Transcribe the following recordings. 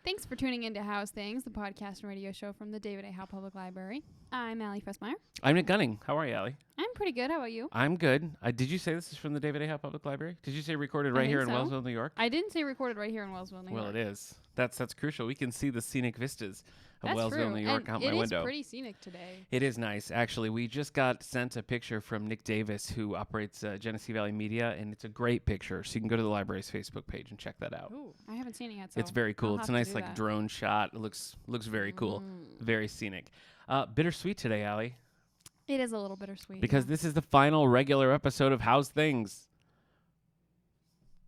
Thanks for tuning into Howe's Things, the podcast and radio show from the David A. Howe Public Library. I'm Ally Fessmeyer. I'm Nic Gunning. How are you, Ally? I'm pretty good. How about you? I'm good. Did you say this is from the David A. Howe Public Library? Did you say recorded right here in Wellsville, New York? I didn't say recorded right here in Wellsville, New York. Well, it is. That's crucial. We can see the scenic vistas of That's Wellsville, true. New York out my window. It is pretty scenic today. It is nice, actually. We just got sent a picture from Nick Davis, who operates Genesee Valley Media, and it's a great picture. So you can go to the library's Facebook page and check that out. Ooh, I haven't seen it yet. So it's very cool. I'll It's a have nice to do that. drone shot. It looks very cool, very scenic. Bittersweet today, Ally. It is a little bittersweet. Because this is the final regular episode of Howe's Things.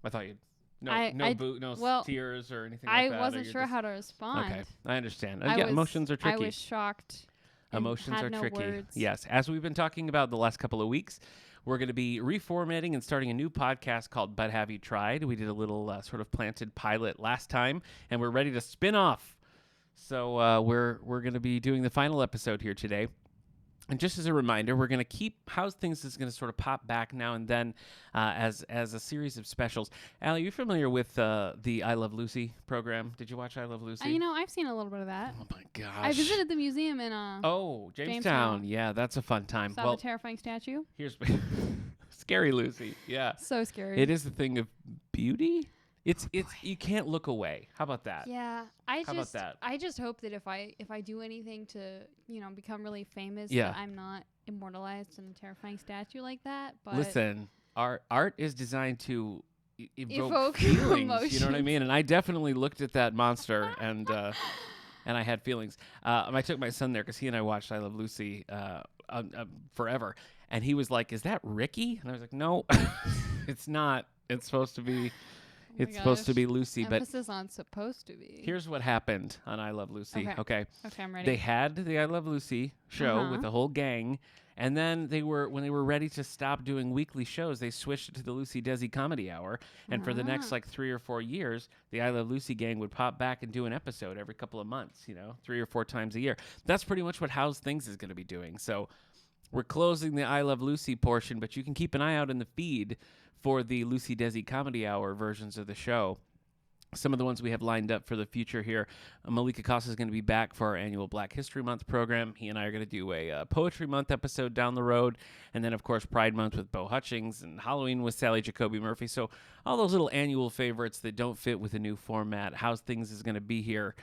I thought you'd... No tears or anything like that. I wasn't sure how to respond. Okay, I understand. Emotions are tricky. I was shocked. Emotions are no tricky. Words. Yes. As we've been talking about the last couple of weeks, we're going to be reformatting and starting a new podcast called But Have You Tried? We did a little sort of planted pilot last time, and we're ready to spin off. So we're going to be doing the final episode here today. And just as a reminder, we're going to keep Howe's Things is going to sort of pop back now and then as a series of specials. Ally, you familiar with the I Love Lucy program? Did you watch I Love Lucy? I've seen a little bit of that. Oh, my gosh. I visited the museum in Jamestown. Yeah, that's a fun time. Saw the terrifying statue. Here's Scary Lucy. Yeah. So scary. It is the thing of beauty. It's you can't look away. How about that? Yeah, How about that? I just hope that if I do anything to become really famous, Yeah. that I'm not immortalized in a terrifying statue like that. But listen, art is designed to evoke feelings. You know what I mean? And I definitely looked at that monster and I had feelings. I took my son there because he and I watched I Love Lucy forever, and he was like, "Is that Ricky?" And I was like, "No, it's not. It's supposed to be." It's supposed to be Lucy, Emphasis on supposed to be. Here's what happened on I Love Lucy. Okay, I'm ready. They had the I Love Lucy show with the whole gang, and then when they were ready to stop doing weekly shows, they switched it to the Lucy Desi Comedy Hour, and for the next 3 or 4 years, the I Love Lucy gang would pop back and do an episode every couple of months, 3 or 4 times a year. That's pretty much what Howe's Things is going to be doing. So we're closing the I Love Lucy portion, but you can keep an eye out in the feed for the Lucy Desi Comedy Hour versions of the show. Some of the ones we have lined up for the future here. Malik Acosta is going to be back for our annual Black History Month program. He and I are going to do a Poetry Month episode down the road. And then, of course, Pride Month with Bo Hutchings and Halloween with Sally Jacoby Murphy. So all those little annual favorites that don't fit with a new format, Howe's Things is going to be here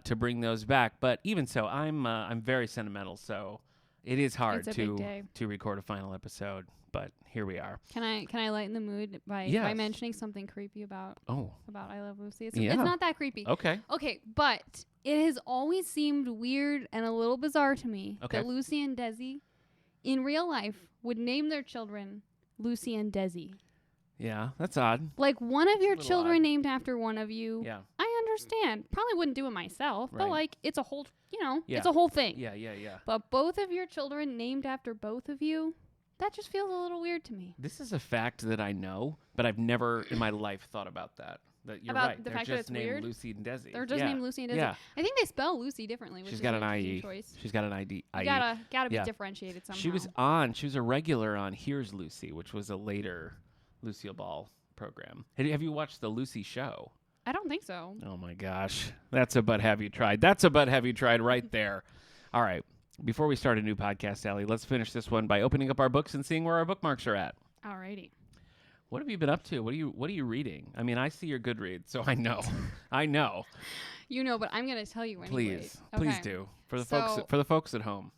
to bring those back. But even so, I'm very sentimental. So it is hard to record a final episode. But here we are. Can I lighten the mood by mentioning something creepy about I Love Lucy? It's not that creepy. Okay, but it has always seemed weird and a little bizarre to me that Lucy and Desi, in real life, would name their children Lucy and Desi. Yeah, that's odd. Like one of your children named after one of you. Yeah, I understand. Probably wouldn't do it myself, but it's a whole, yeah. it's a whole thing. Yeah. But both of your children named after both of you. That just feels a little weird to me. This is a fact that I know, but I've never in my life thought about that. That you're about right. The They're fact just that it's named weird? Lucy and Desi. They're just named Lucy and Desi. Yeah. I think they spell Lucy differently, which She's is got an an IE. choice. She's got an ID. You gotta be differentiated somehow. She was a regular on Here's Lucy, which was a later Lucille Ball program. Have you watched the Lucy show? I don't think so. Oh my gosh. That's a But Have You Tried? That's a But Have You Tried right there. All right. Before we start a new podcast, Ally, let's finish this one by opening up our books and seeing where our bookmarks are at. Alrighty. What have you been up to? What are you reading? I mean, I see your Goodreads, so I know. I know. You know, but I'm going to tell you anyway. Please do. For the folks at home.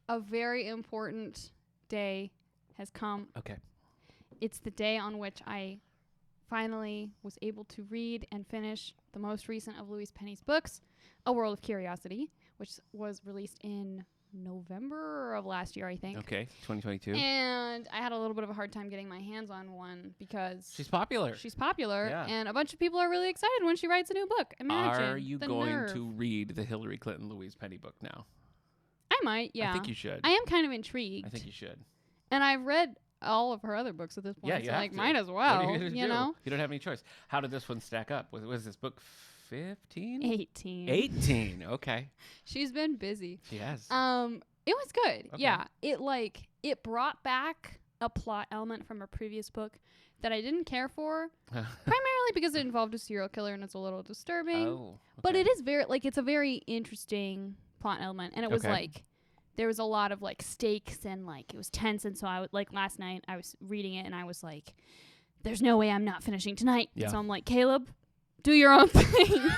A very important day has come. Okay. It's the day on which I finally was able to read and finish the most recent of Louise Penny's books, A World of Curiosity, which was released in November of last year, I think. Okay, 2022. And I had a little bit of a hard time getting my hands on one because she's popular. Yeah. And a bunch of people are really excited when she writes a new book. Imagine Are you going to read the Hillary Clinton Louise Penny book now? I might, yeah. I think you should. I am kind of intrigued. I think you should. And I've read all of her other books at this point. Yeah, you so have to. might as well. What are you gonna do? Know? You don't have any choice. How did this one stack up? Was this book 15? 18. 18. Okay. She's been busy. She has. It was good. Okay. Yeah. It brought back a plot element from her previous book that I didn't care for, primarily because it involved a serial killer and it's a little disturbing. Oh, okay. But it is it's a very interesting plot element, and it was like there was a lot of like stakes and like it was tense, and so I would like last night I was reading it and I was like, there's no way I'm not finishing tonight. Yeah. So I'm like, Caleb, do your own thing.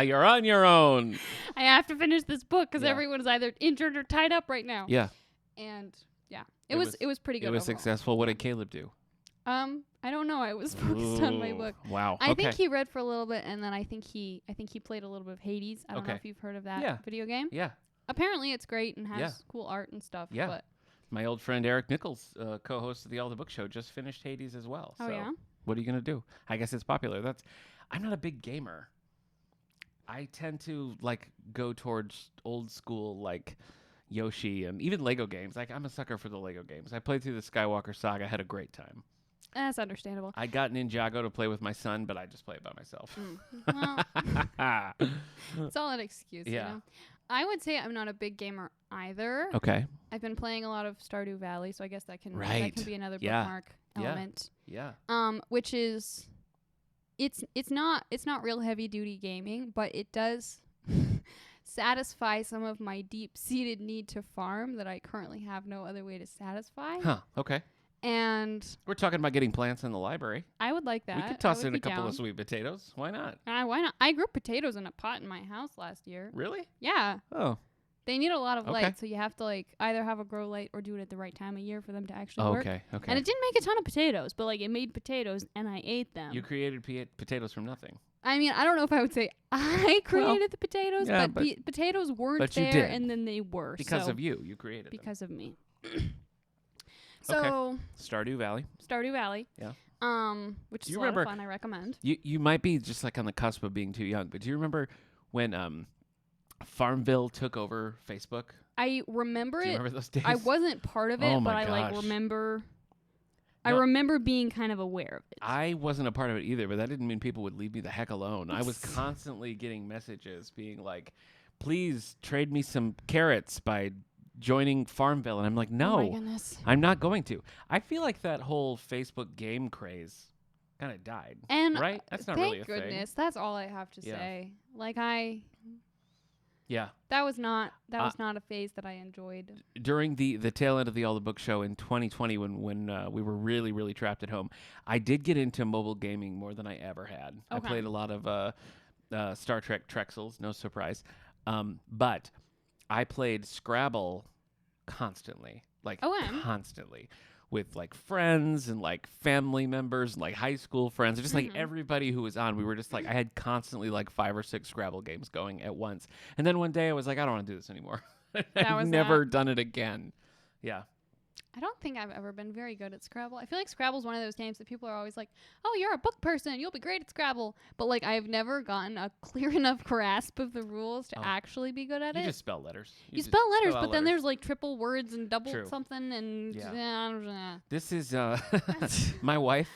You're on your own. I have to finish this book because Yeah. everyone is either injured or tied up right now. Yeah. And yeah, it was pretty good. It was overall. successful. What did Caleb do? I don't know. I was focused on my book. Wow. I think he read for a little bit, and then I think he played a little bit of Hades. I don't know if you've heard of that video game. Yeah. Apparently, it's great and has cool art and stuff. Yeah. But my old friend Eric Nichols, co-host of the All the Book Show, just finished Hades as well. Oh, so yeah? What are you gonna do? I guess it's popular. I'm not a big gamer. I tend to like go towards old school like Yoshi and even Lego games. Like I'm a sucker for the Lego games. I played through the Skywalker Saga, had a great time. that's understandable. I got Ninjago to play with my son, but I just play it by myself. Well, it's all an excuse. Yeah. You know? I would say I'm not a big gamer either. Okay. I've been playing a lot of Stardew Valley, so I guess that can be another Yeah. bookmark element. Yeah. Which is it's not real heavy duty gaming, but it does satisfy some of my deep-seated need to farm that I currently have no other way to satisfy. Huh. Okay. And We're talking about getting plants in the library. I would like that. We could toss in a couple of sweet potatoes. Why not? Why not? I grew potatoes in a pot in my house last year. Really? Yeah. Oh. They need a lot of Okay. light, so you have to like either have a grow light or do it at the right time of year for them to actually work. Okay. Okay. And it didn't make a ton of potatoes, but like it made potatoes and I ate them. You created potatoes from nothing. I mean, I don't know if I would say I created the potatoes, yeah, but potatoes weren't but you there, did. and then they were Because of you. You created them. because of me. So Stardew Valley. Stardew Valley. Yeah. Which Do is you a lot remember- of fun. I recommend. You might be just like on the cusp of being too young, but do you remember when Farmville took over Facebook? I remember Do you it. remember those days? I wasn't part of it, Oh but my I like gosh. remember. I No. remember being kind of aware of it. I wasn't a part of it either, but that didn't mean people would leave me the heck alone. I was constantly getting messages being like, please trade me some carrots by joining Farmville. And I'm like, Oh no, my goodness. I'm not going to. I feel like that whole Facebook game craze kind of died. And Right? That's not thank really a thing. goodness. That's all I have to Yeah. say. Like Yeah. that was not a phase that I enjoyed. During the tail end of the All the Book Show in 2020 when we were really, really trapped at home, I did get into mobile gaming more than I ever had. I Okay. played a lot of Star Trek Trexels, no surprise. But I played Scrabble constantly, like constantly, with like friends and like family members and like high school friends, just like everybody who was on. We were just like, I had constantly like 5 or 6 Scrabble games going at once. And then one day I was like, I don't want to do this anymore. I've never done it again. Yeah. I don't think I've ever been very good at Scrabble. I feel like Scrabble's one of those games that people are always like, oh, you're a book person. You'll be great at Scrabble. But, like, I've never gotten a clear enough grasp of the rules to actually be good at You it. just spell letters. You spell letters, spell out but then letters. there's, like, triple words and double True. something. And Yeah. This is my wife.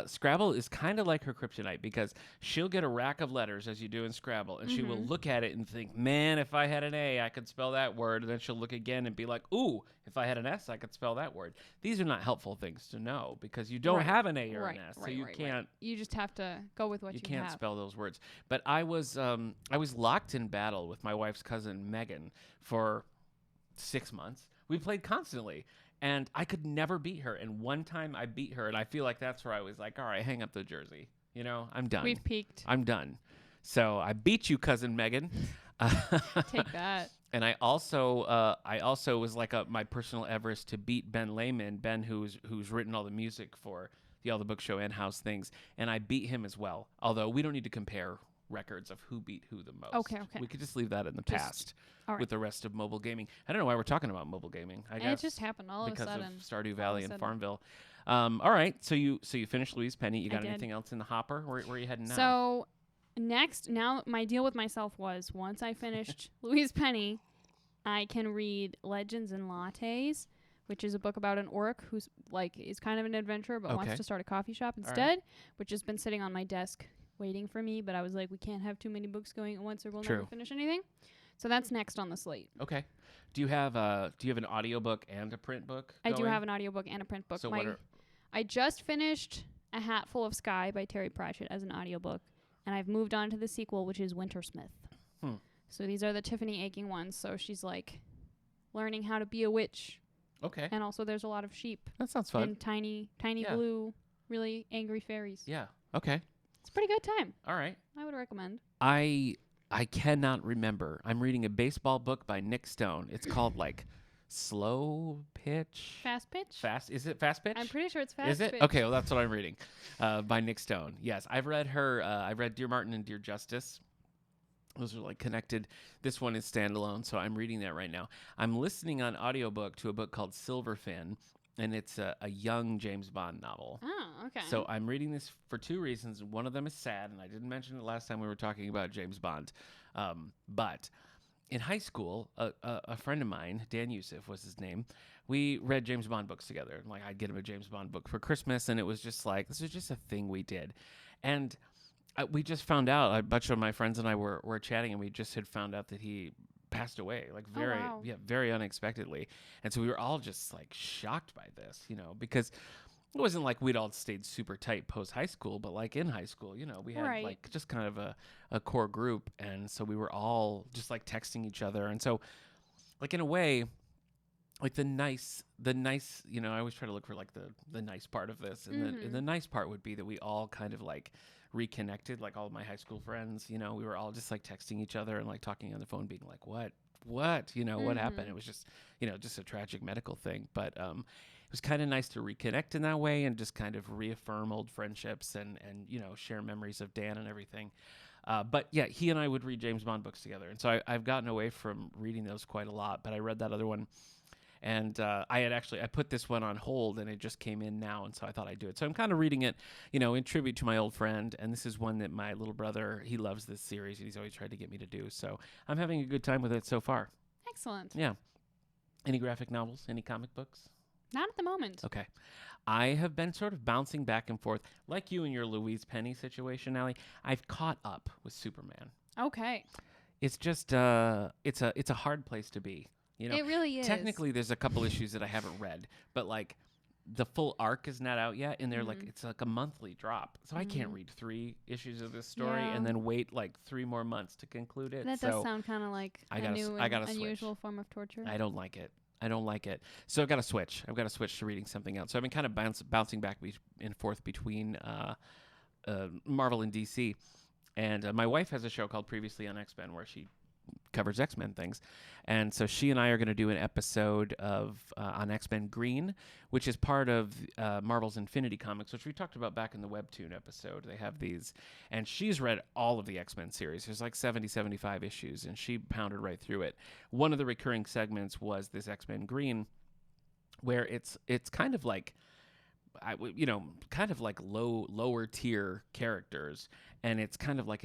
Scrabble is kind of like her kryptonite because she'll get a rack of letters as you do in Scrabble, and she will look at it and think, man, if I had an A, I could spell that word. And then she'll look again and be like, ooh, if I had an S, I could spell that word. These are not helpful things to know because you don't have an A or an S, so you can't. You just have to go with what you have. You can't spell those words. But I was locked in battle with my wife's cousin Megan for 6 months. We played constantly. And I could never beat her. And one time I beat her, and I feel like that's where I was like, all right, hang up the jersey. You know, I'm done. We've peaked. I'm done. So I beat you, cousin Megan. Take that. And I also was like my personal Everest to beat Ben Lehman, Ben who's written all the music for the All the Book Show and House Things, and I beat him as well. Although we don't need to compare records of who beat who the most. Okay. We could just leave that in the past with the rest of mobile gaming. I don't know why we're talking about mobile gaming. I guess it just happened all of a sudden. Because of Stardew Valley and Farmville. All right, so you finished Louise Penny. You got I anything else in the hopper? Where are you heading now? So now my deal with myself was once I finished Louise Penny, I can read Legends and Lattes, which is a book about an orc who's like is kind of an adventurer but wants to start a coffee shop instead, which has been sitting on my desk waiting for me. But I was like, we can't have too many books going at once or we'll never finish anything. So that's next on the slate. Okay. Do you have an audiobook and a print book I going? do have an audiobook and a print book. So I just finished A Hatful of Sky by Terry Pratchett as an audiobook, and I've moved on to the sequel, which is Wintersmith. So these are the Tiffany Aching ones. So she's like learning how to be a witch. Okay. And also there's a lot of sheep. That sounds fun. And tiny blue, really angry fairies. Yeah. Okay. It's a pretty good time. All right. I would recommend. I cannot remember. I'm reading a baseball book by Nick Stone. It's called like Slow Pitch. Fast Pitch? Is it Fast Pitch? I'm pretty sure it's Fast Is it? Pitch. Okay, well, that's what I'm reading by Nick Stone. Yes, I've read her. I've read Dear Martin and Dear Justice. Those are like connected. This one is standalone, so I'm reading that right now. I'm listening on audiobook to a book called Silverfin, and it's a young James Bond novel. Oh, okay. So I'm reading this for two reasons. One of them is sad, and I didn't mention it last time we were talking about James Bond. But in high school, a friend of mine, Dan Yusuf was his name, we read James Bond books together. Like, I'd get him a James Bond book for Christmas, and it was just like, this was just a thing we did. And we just found out, a bunch of my friends and I were chatting, and we just had found out that he passed away, like very unexpectedly. And so we were all just like shocked by this, because it wasn't like we'd all stayed super tight post high school, but like in high school, we had like just kind of a core group. And so we were all just like texting each other. And so like in a way, like the nice, I always try to look for like the nice part of this. And the nice part would be that we all kind of like reconnected, like all of my high school friends, we were all just like texting each other and like talking on the phone, being like, what, what happened? It was just, just a tragic medical thing. But it was kind of nice to reconnect in that way and just kind of reaffirm old friendships and share memories of Dan and everything. But yeah, he and I would read James Bond books together. And so I've gotten away from reading those quite a lot, but I read that other one. And I put this one on hold, and it just came in now, and so I thought I'd do it. So I'm kind of reading it, in tribute to my old friend, and this is one that my little brother, he loves this series, and he's always tried to get me to do. So I'm having a good time with it so far. Excellent. Yeah. Any graphic novels? Any comic books? Not at the moment. Okay. I have been sort of bouncing back and forth, like you and your Louise Penny situation, Allie. I've caught up with Superman. Okay. It's just it's a hard place to be. It really is. Technically, there's a couple issues that I haven't read, but like the full arc is not out yet, and they're like, it's like a monthly drop. So I can't read 3 issues of this story and then wait like 3 more months to conclude it. That does sound kind of like a new and unusual form of torture. I don't like it. So I've got to switch. To reading something else. So I've been kind of bouncing back and forth between Marvel and DC. And my wife has a show called Previously on X-Men where she covers X-Men things, and so she and I are going to do an episode of on X-Men Green, which is part of Marvel's Infinity Comics, which we talked about back in the Webtoon episode. They have these, and she's read all of the X-Men series. There's like 75 issues, and she pounded right through it. One of the recurring segments was this X-Men Green, where it's kind of like lower tier characters, and it's kind of like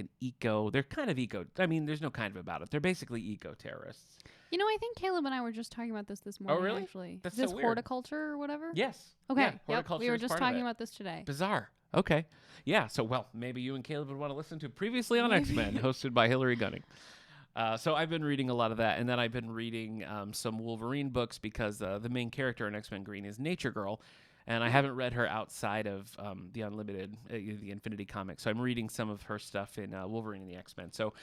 they're kind of eco. I mean, there's no kind of about it. They're basically eco terrorists. I think Caleb and I were just talking about this morning. Oh, really? Actually, That's this so weird. horticulture or whatever. Yes. Okay. Yeah, horticulture. We were just talking about this today. Bizarre. Okay. Yeah. So, well, maybe you and Caleb would want to listen to Previously on X-Men, hosted by Hillary Gunning. So I've been reading a lot of that, and then I've been reading some Wolverine books because the main character in X-Men Green is Nature Girl. And I haven't read her outside of the Unlimited, the Infinity Comics. So I'm reading some of her stuff in Wolverine and the X-Men. So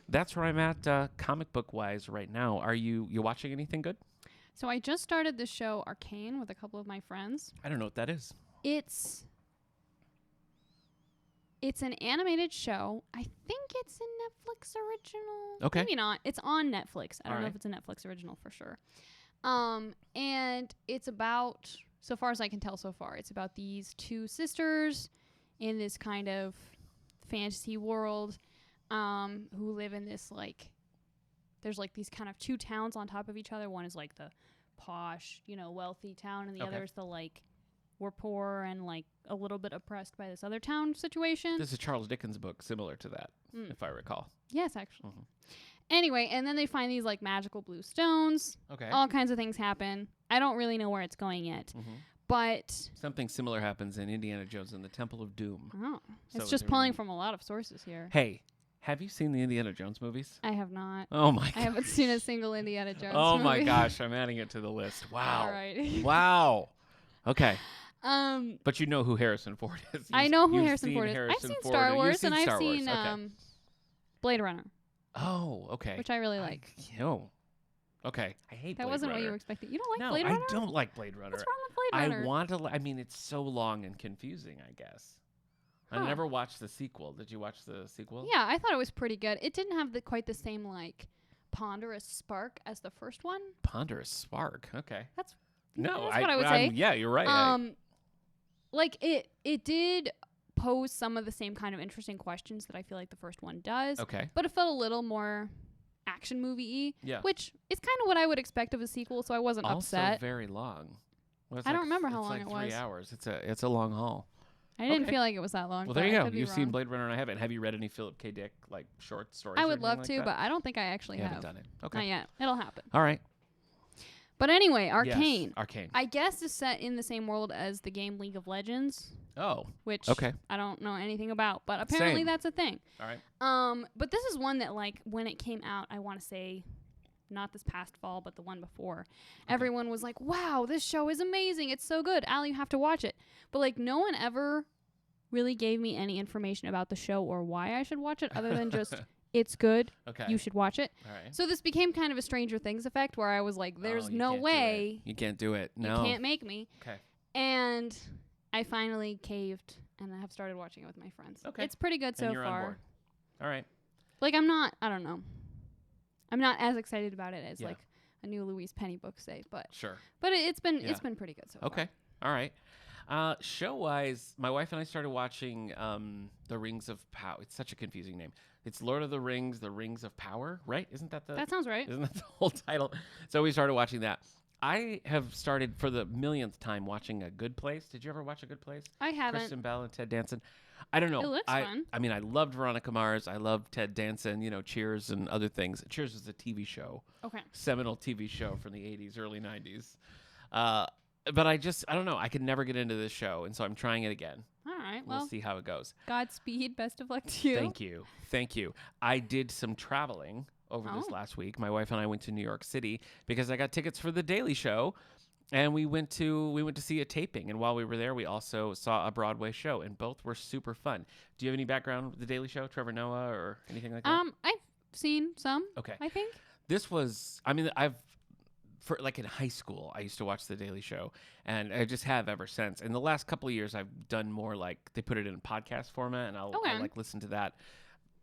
that's where I'm at comic book-wise right now. Are you watching anything good? So I just started the show Arcane with a couple of my friends. I don't know what that is. It's an animated show. I think it's a Netflix original. Okay. Maybe not. It's on Netflix. I don't know right. if it's a Netflix original for sure. And it's about... So far as I can tell so far, it's about these 2 sisters in this kind of fantasy world who live in this, like, there's, like, these kind of 2 towns on top of each other. One is, like, the posh, wealthy town, and the other is the, like, we're poor and, like, a little bit oppressed by this other town situation. This is a Charles Dickens book similar to that, if I recall. Yes, actually. Anyway, and then they find these, like, magical blue stones. Okay. All kinds of things happen. I don't really know where it's going yet. But... Something similar happens in Indiana Jones and the Temple of Doom. Oh. It's just pulling from a lot of sources here. Hey, have you seen the Indiana Jones movies? I have not. Oh, my God. I haven't seen a single Indiana Jones movie. Oh, my gosh. I'm adding it to the list. Wow. All right. Wow. Okay. But you know who Harrison Ford is. I know who you've Harrison seen Ford is. Harrison I've seen Ford, Star or you've Wars, seen and I've Star Wars. seen Okay. Blade Runner, Oh, okay. which I really like. Oh, okay. I hate That Blade wasn't Runner. what you were expecting. You don't like No, Blade Runner? I don't like Blade Runner. What's wrong with Blade Runner? I want to. I mean, it's so long and confusing, I guess. I Huh. never watched the sequel. Did you watch the sequel? Yeah, I thought it was pretty good. It didn't have quite the same like ponderous spark as the first one. Ponderous Spark. Okay. That's No, what I would say. Yeah, you're right. Like it did pose some of the same kind of interesting questions that I feel like the first one does. Okay. But it felt a little more action movie-y, Yeah. which is kind of what I would expect of a sequel, so I wasn't Also upset. very long. Well, I don't remember how long it's it like 3 was. hours. It's a long haul. I didn't Okay. feel like it was that long. Well, but there you I go. could be You've seen wrong. Blade Runner, and I haven't. Have you read any Philip K. Dick like short stories? I or would love anything to, like but I don't think I actually you have. haven't done it. Okay. Not yet. It'll happen. All right. But anyway, Yes, Arcane. Arcane. I guess is set in the same world as the game League of Legends, Oh. which Okay. I don't know anything about, but apparently Same. that's a thing. All right. But this is one that like when it came out, I want to say not this past fall, but the one before. Okay. Everyone was like, "Wow, this show is amazing. It's so good. Allie, you have to watch it." But like no one ever really gave me any information about the show or why I should watch it other than just it's good. Okay. You should watch it. All right. So this became kind of a Stranger Things effect where I was like, there's you no can't do way it. You can't do it. No. you can't make me. Okay. And I finally caved and I have started watching it with my friends. Okay. It's pretty good so and you're on far. board. All right. Like I don't know. I'm not as excited about it as like a new Louise Penny book say, but Sure. it's been pretty good so far. Okay. All right. Show-wise, my wife and I started watching The Rings of Power. It's such a confusing name. It's Lord of the Rings, The Rings of Power, right? Isn't that That sounds right. Isn't that the whole title? So we started watching that. I have started for the millionth time watching A Good Place. Did you ever watch A Good Place? I haven't. Kristen Bell and Ted Danson. I don't know. It looks fun. I mean, I loved Veronica Mars. I loved Ted Danson, Cheers and other things. Cheers was a TV show. Okay. Seminal TV show from the 80s, early 90s. But I don't know. I could never get into this show, and so I'm trying it again. All right. We'll Well, see how it goes. Godspeed. Best of luck to you. Thank you. I did some traveling over this last week. My wife and I went to New York City because I got tickets for The Daily Show, and we went to see a taping. And while we were there, we also saw a Broadway show, and both were super fun. Do you have any background with The Daily Show, Trevor Noah, or anything like that? I've seen some. Okay. I think. This was, for like in high school, I used to watch The Daily Show, and I just have ever since. In the last couple of years, I've done more like they put it in podcast format, and I'll like listen to that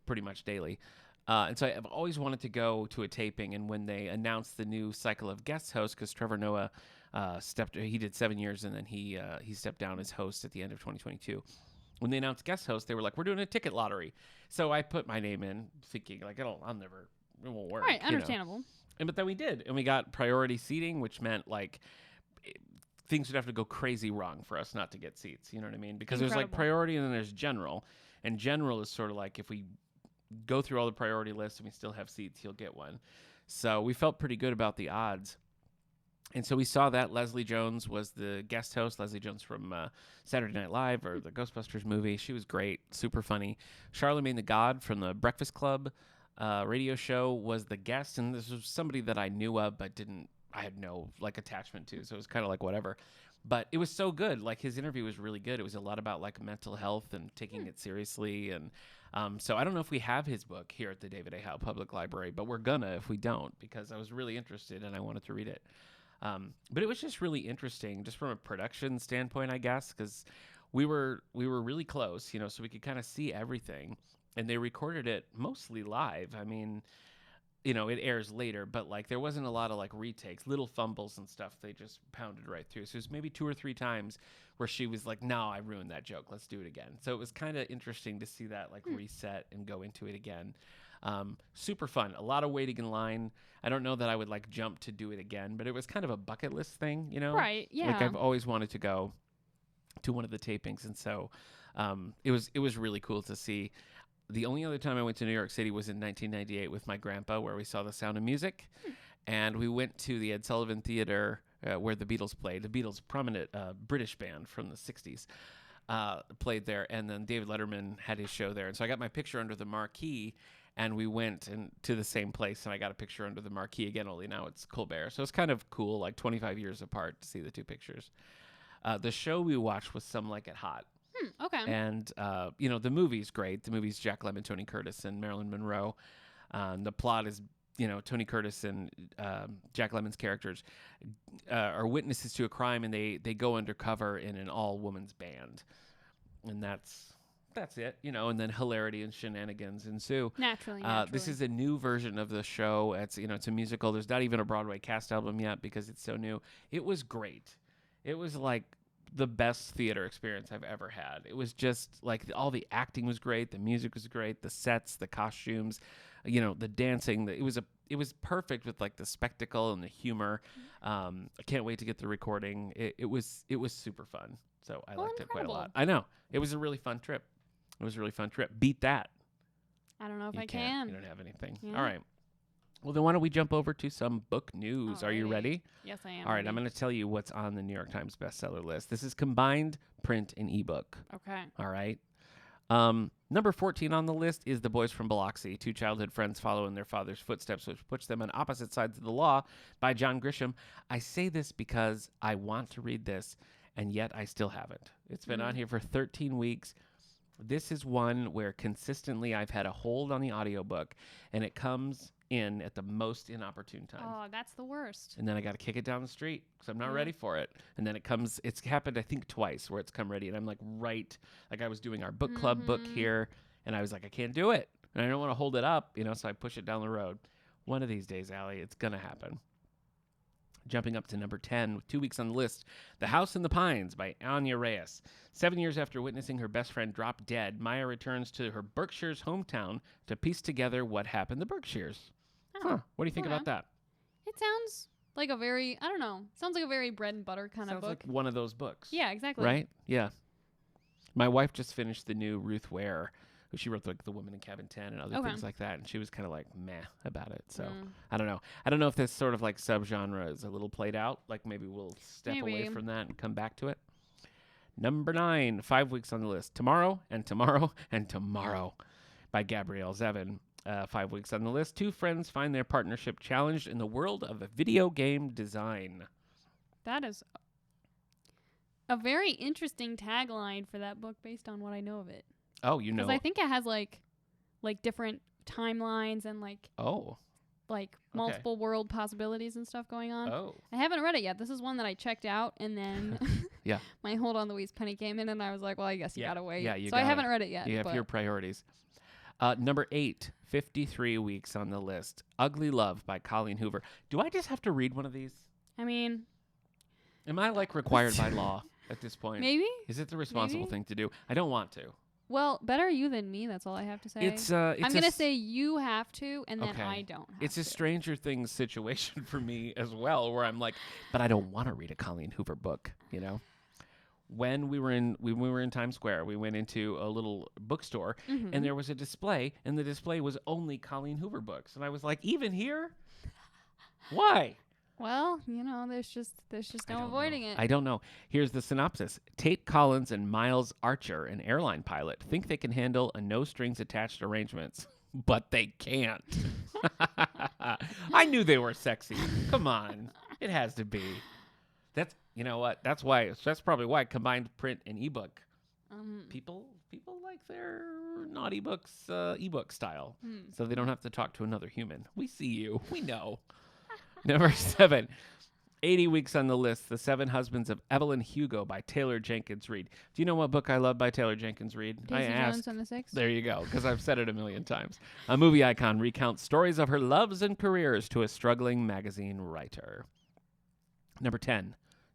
pretty much daily. And so I've always wanted to go to a taping, and when they announced the new cycle of guest hosts, because Trevor Noah he did 7 years, and then he stepped down as host at the end of 2022. When they announced guest host, they were like, "We're doing a ticket lottery." So I put my name in, thinking like, it won't work. Right. Understandable. But then we did, and we got priority seating, which meant like things would have to go crazy wrong for us not to get seats. You know what I mean? Because there's like priority and then there's general, and general is sort of like if we go through all the priority lists and we still have seats, you'll get one. So we felt pretty good about the odds. And so we saw that Leslie Jones was the guest host. Leslie Jones from Saturday Night Live or the Ghostbusters movie. She was great, super funny. Charlemagne the God from the Breakfast Club radio show was the guest, and this was somebody that I knew of but I had no like attachment to, so it was kind of like whatever. But it was so good. Like his interview was really good. It was a lot about like mental health and taking it seriously. And so I don't know if we have his book here at the David A. Howe Public Library, but we're gonna if we don't, because I was really interested and I wanted to read it. But it was just really interesting, just from a production standpoint, I guess, because we were really close, so we could kind of see everything. And they recorded it mostly live. I mean, it airs later, but like there wasn't a lot of like retakes, little fumbles and stuff. They just pounded right through. So it was maybe 2 or 3 times where she was like, "No, I ruined that joke. Let's do it again." So it was kind of interesting to see that like reset and go into it again. Super fun. A lot of waiting in line. I don't know that I would like jump to do it again, but it was kind of a bucket list thing, Right. Yeah. Like I've always wanted to go to one of the tapings, and so it was really cool to see. The only other time I went to New York City was in 1998 with my grandpa, where we saw The Sound of Music, and we went to the Ed Sullivan Theater where the Beatles played. The Beatles, prominent British band from the 60s, played there, and then David Letterman had his show there. And so I got my picture under the marquee, and we went to the same place, and I got a picture under the marquee again, only now it's Colbert. So it's kind of cool, like 25 years apart, to see the two pictures. The show we watched was Some Like It Hot. Okay. And, the movie's great. The movie's Jack Lemmon, Tony Curtis, and Marilyn Monroe. The plot is, Tony Curtis and Jack Lemmon's characters are witnesses to a crime, and they go undercover in an all-women's band. And that's it, and then hilarity and shenanigans ensue. Naturally. This is a new version of the show. It's, it's a musical. There's not even a Broadway cast album yet because it's so new. It was great. It was like the best theater experience I've ever had. It was just like all the acting was great. The music was great. The sets, the costumes, the dancing. It was perfect with like the spectacle and the humor. I can't wait to get the recording. It was super fun. So I liked it quite a lot. I know. It was a really fun trip. Beat that. I don't know if I can't. can. You don't have anything. Yeah. All right. Well, then why don't we jump over to some book news? Alrighty. Are you ready? Yes, I am. All right. ready. I'm going to tell you what's on the New York Times bestseller list. This is combined print and ebook. Okay. All right. Number 14 on the list is The Boys from Biloxi, two childhood friends follow in their father's footsteps, which puts them on opposite sides of the law, by John Grisham. I say this because I want to read this, and yet I still haven't. It's been on here for 13 weeks. This is one where consistently I've had a hold on the audiobook, and it comes in at the most inopportune time. Oh, that's the worst. And then I got to kick it down the street because I'm not ready for it. And then it's happened, I think, twice where it's come ready. And I'm like, I was doing our book club book here, and I was like, I can't do it. And I don't want to hold it up, so I push it down the road. One of these days, Allie, it's going to happen. Jumping up to number 10 with 2 weeks on the list, The House in the Pines by Anya Reyes. 7 years after witnessing her best friend drop dead, Maya returns to her Berkshire's hometown to piece together what happened to Berkshires. Oh, What do you think about that? It sounds like a very, I don't know, sounds like a very bread and butter kind of book. Sounds like one of those books. Yeah, exactly. Right? Yeah. My wife just finished the new Ruth Ware, who she wrote like The Woman in Cabin 10 and other things like that, and she was kind of like meh about it. So I don't know. I don't know if this sort of like subgenre is a little played out. Like maybe we'll step away from that and come back to it. Number 9, 5 weeks on the list. Tomorrow and Tomorrow and Tomorrow by Gabrielle Zevin. 5 weeks on the list. Two friends find their partnership challenged in the world of video game design. That is a very interesting tagline for that book based on what I know of it. Oh, you know. Because I think it has like different timelines and like multiple world possibilities and stuff going on. Oh. I haven't read it yet. This is one that I checked out, and then yeah, my hold on Louise Penny came in, and I was like, well, I guess you gotta wait. Yeah, I haven't read it yet. You have your priorities. Number 8, 53 weeks on the list. Ugly Love by Colleen Hoover. Do I just have to read one of these? I mean, am I like required by law at this point? Maybe. Is it the responsible thing to do? I don't want to. Well, better you than me. That's all I have to say. I'm gonna say you have to, and then I don't. It's a Stranger Things situation for me as well, where I'm like, but I don't want to read a Colleen Hoover book. When we were in Times Square, we went into a little bookstore, and there was a display, and the display was only Colleen Hoover books, and I was like, even here? Why? Well, there's just no avoiding it. I don't know. Here's the synopsis. Tate Collins and Miles Archer, an airline pilot, think they can handle a no-strings-attached arrangements, but they can't. I knew they were sexy. Come on. It has to be. That's, you know what? That's probably why combined print and ebook. People like their naughty books, ebook style, so they don't have to talk to another human. We see you. We know. Number 7, 80 weeks on the list, The 7 Husbands of Evelyn Hugo by Taylor Jenkins Reid. Do you know what book I love by Taylor Jenkins Reid? Daisy Jones and the Six. There you go, because I've said it a million times. A movie icon recounts stories of her loves and careers to a struggling magazine writer. Number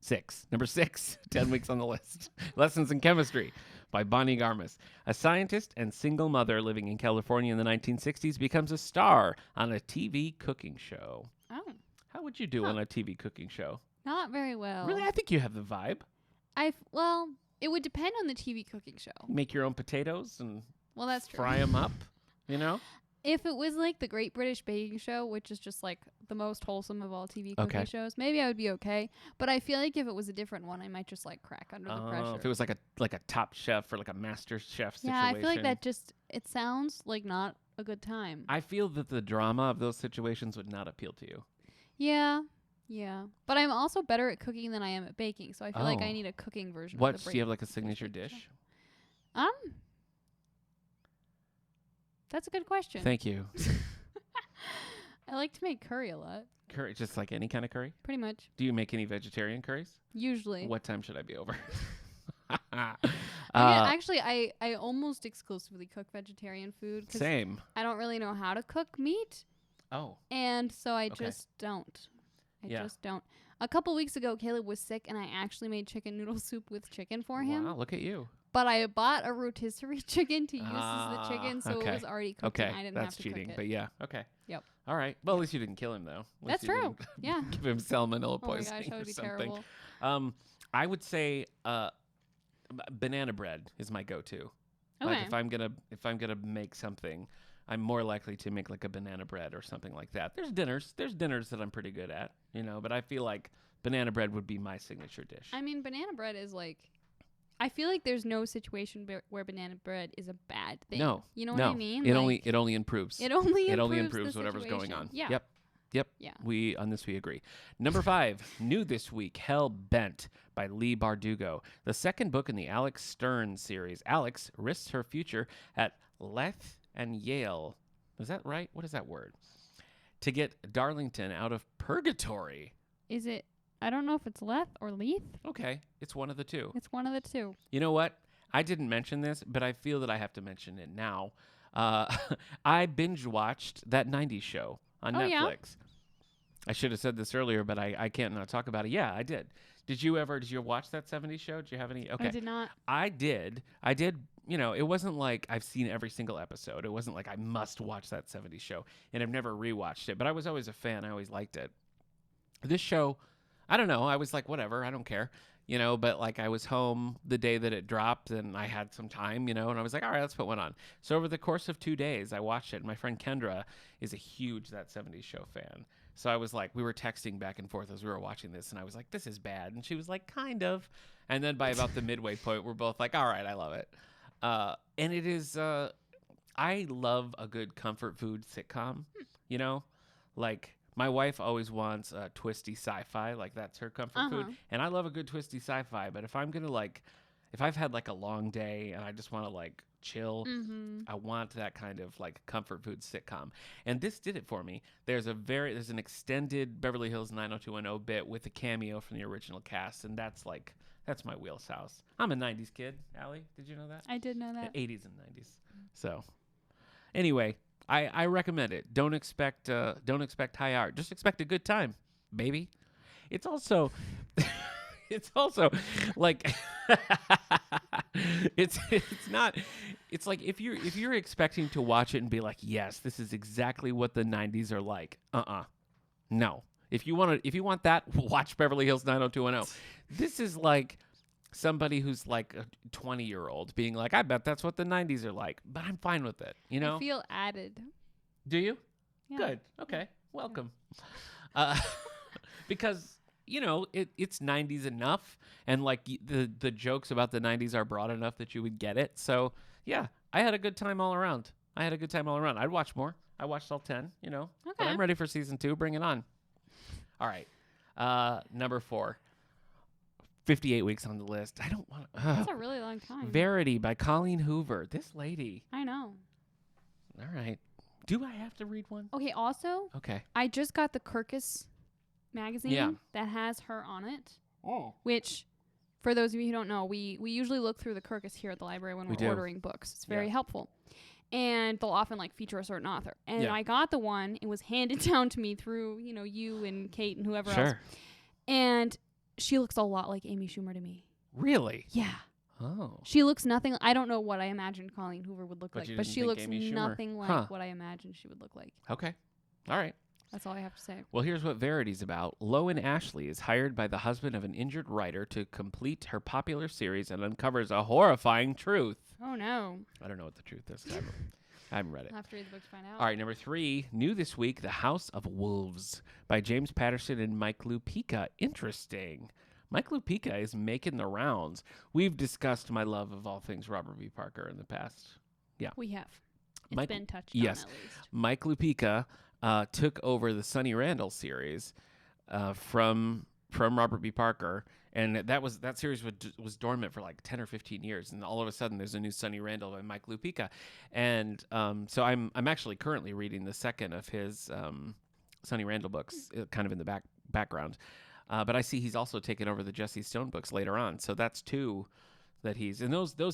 6, 10 weeks on the list, Lessons in Chemistry by Bonnie Garmus. A scientist and single mother living in California in the 1960s becomes a star on a TV cooking show. Oh. How would you do on a TV cooking show? Not very well. Really? I think you have the vibe. Well, it would depend on the TV cooking show. Make your own potatoes and that's true. Fry them up, If it was like the Great British Baking Show, which is just like the most wholesome of all TV cooking shows, maybe I would be okay. But I feel like if it was a different one, I might just like crack under the pressure. If it was like a Top Chef or like a Master Chef situation. Yeah, I feel like that it sounds like not a good time. I feel that the drama of those situations would not appeal to you. Yeah. Yeah. But I'm also better at cooking than I am at baking, so I feel like I need a cooking version of What, the do you have like a signature dish? That's a good question. Thank you. I like to make curry a lot. Curry, just like any kind of curry? Pretty much. Do you make any vegetarian curries? Usually. What time should I be over? Actually, I almost exclusively cook vegetarian food. Same. I don't really know how to cook meat. Oh. And so I just don't. I just don't. A couple weeks ago, Caleb was sick, and I actually made chicken noodle soup with chicken for him. Wow, look at you. But I bought a rotisserie chicken to use as the chicken, so it was already cooked. And I didn't have to cheating, cook it. but yeah, okay. Yep. All right. Well, at least you didn't kill him, though. That's true. Yeah. Give him salmonella Oh my poisoning gosh, that would be something. terrible. I would say banana bread is my go-to. Okay. Like if I'm gonna make something, I'm more likely to make like a banana bread or something like that. There's dinners that I'm pretty good at, but I feel like banana bread would be my signature dish. I mean, banana bread is like, I feel like there's no situation where banana bread is a bad thing. No. You know what I mean? It only improves. It only improves whatever's going on. Yeah. Yep. Yeah. We agree. Number 5, new this week, Hell Bent by Lee Bardugo, the second book in the Alex Stern series. Alex risks her future at Leth and Yale. Is that right? What is that word? To get Darlington out of purgatory. Is it? I don't know if it's Leth or Leith. Okay, it's one of the two. It's one of the two. You know what? I didn't mention this, but I feel that I have to mention it now. I binge watched that 90s show on Netflix. Yeah? I should have said this earlier, but I can't not talk about it. Yeah, I did. Did you watch that 70s show? Did you have any? Okay. I did not. I did. It wasn't like I've seen every single episode. It wasn't like I must watch that 70s show, and I've never rewatched it, but I was always a fan. I always liked it. This show, I don't know. I was like, whatever, I don't care, but like I was home the day that it dropped and I had some time, and I was like, all right, let's put one on. So over the course of 2 days, I watched it. And my friend Kendra is a huge That 70s Show fan. So I was like, we were texting back and forth as we were watching this, and I was like, this is bad. And she was like, kind of. And then by about the midway point, we're both like, all right, I love it. And it is, I love a good comfort food sitcom, like my wife always wants a twisty sci-fi, like that's her comfort food. And I love a good twisty sci-fi, but if I'm going to if I've had like a long day and I just want to like chill, I want that kind of like comfort food sitcom. And this did it for me. There's an extended Beverly Hills 90210 bit with a cameo from the original cast. And that's my wheelhouse. I'm a 90s kid, Allie. Did you know that? I did know that. 80s and 90s. So anyway, I recommend it. Don't expect high art. Just expect a good time, baby. It's also like it's like if you're expecting to watch it and be like, yes, this is exactly what the 90s are like. No. If you want that, watch Beverly Hills 90210. This is like somebody who's like a 20-year-old being like, I bet that's what the 90s are like, but I'm fine with it, I feel added. Do you? Yeah. Good. Okay. Welcome. Because, it's 90s enough, and like the jokes about the 90s are broad enough that you would get it. So, yeah, I had a good time all around. I'd watch more. I watched all 10, Okay. But I'm ready for season 2. Bring it on. All right. Number 4. 58 weeks on the list. I don't want to. That's a really long time. Verity by Colleen Hoover. This lady. I know. All right. Do I have to read one? Okay, also, okay. I just got the Kirkus magazine that has her on it. Oh. Which, for those of you who don't know, we usually look through the Kirkus here at the library when we're ordering books. It's very helpful. And they'll often feature a certain author. And I got the one. It was handed down to me through, you and Kate and whoever else. And she looks a lot like Amy Schumer to me. Really? Yeah. Oh. She looks nothing. I don't know what I imagined Colleen Hoover would look like, but she looks Amy nothing like what I imagined she would look like. Okay. All right. That's all I have to say. Well, here's what Verity's about. Lowen Ashley is hired by the husband of an injured writer to complete her popular series and uncovers a horrifying truth. Oh, no. I don't know what the truth is. I haven't read it. I'll have to read the book to find out. All right, number 3, new this week, The House of Wolves by James Patterson and Mike Lupica. Interesting. Mike Lupica is making the rounds. We've discussed my love of all things Robert V. Parker in the past. Yeah. We have. It's been touched on, at least. Mike Lupica took over the Sonny Randall series from Robert B. Parker. And that series was dormant for like 10 or 15 years, and all of a sudden there's a new Sonny Randall and Mike Lupica, and so I'm actually currently reading the second of his Sonny Randall books, kind of in the background, but I see he's also taken over the Jesse Stone books later on, so that's two that he's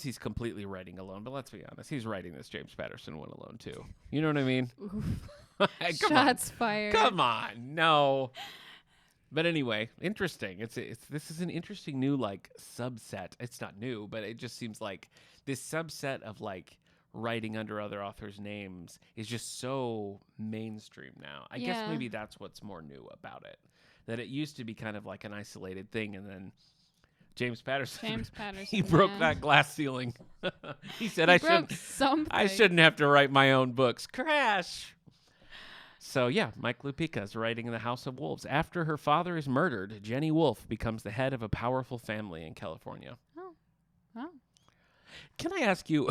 he's completely writing alone. But let's be honest, he's writing this James Patterson one alone too. You know what I mean? Shots fired. Come on, no. But anyway, interesting. This is an interesting new like subset. It's not new, but it just seems like this subset of like writing under other authors' names is just so mainstream now. I guess maybe that's what's more new about it. That it used to be kind of like an isolated thing, and then James Patterson he broke that glass ceiling. He said I shouldn't have to write my own books. Crash. So, yeah, Mike Lupica is writing in The House of Wolves. After her father is murdered, Jenny Wolfe becomes the head of a powerful family in California. Oh. Can I ask you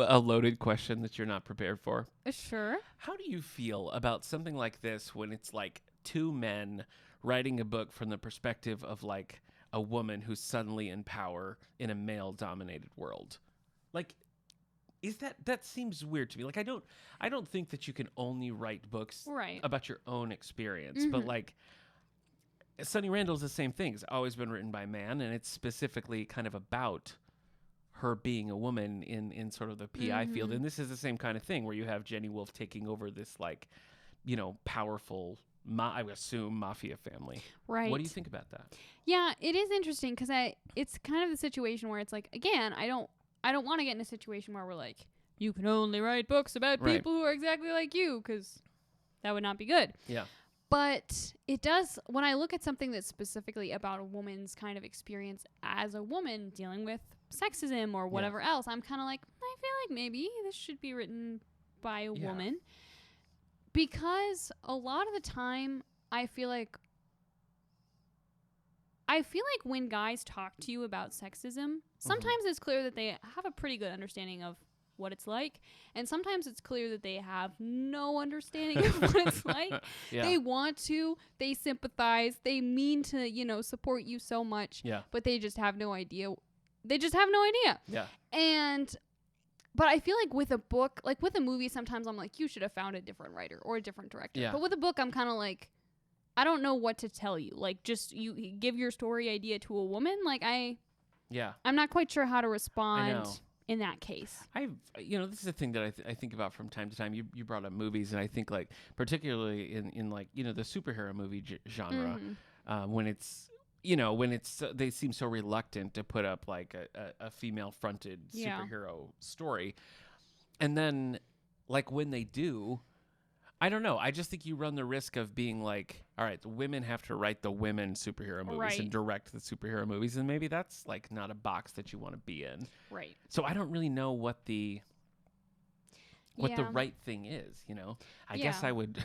a loaded question that you're not prepared for? Sure. How do you feel about something like this when it's like two men writing a book from the perspective of like a woman who's suddenly in power in a male-dominated world? Like, that seems weird to me. Like, I don't think that you can only write books about your own experience, but like Sonny Randall's the same thing. It's always been written by a man, and it's specifically kind of about her being a woman in sort of the PI field. And this is the same kind of thing where you have Jenny Wolfe taking over this like, you know, powerful, I would assume, mafia family. Right. What do you think about that? Yeah, it is interesting because it's kind of the situation where it's like, again, I don't want to get in a situation where we're like, you can only write books about people who are exactly like you, because that would not be good. Yeah. But it does, when I look at something that's specifically about a woman's kind of experience as a woman dealing with sexism or whatever else, I'm kind of like, I feel like maybe this should be written by a woman. Because a lot of the time, I feel like when guys talk to you about sexism, sometimes it's clear that they have a pretty good understanding of what it's like, and sometimes it's clear that they have no understanding of what it's like. They want to, they sympathize, they mean to, you know, support you so much, but they just have no idea. Yeah. But I feel like with a book, like with a movie, sometimes I'm like, you should have found a different writer or a different director. Yeah. But with a book, I'm kind of like, I don't know what to tell you. Like, just you give your story idea to a woman. Like, I'm not quite sure how to respond in that case. This is a thing that I think about from time to time. You brought up movies, and I think like particularly in like, you know, the superhero movie genre, when it's they seem so reluctant to put up like a female fronted superhero story, and then like when they do, I don't know. I just think you run the risk of being like, all right, the women have to write the women superhero movies and direct the superhero movies, and maybe that's like not a box that you want to be in. Right. So I don't really know what the right thing is, you know. I guess I would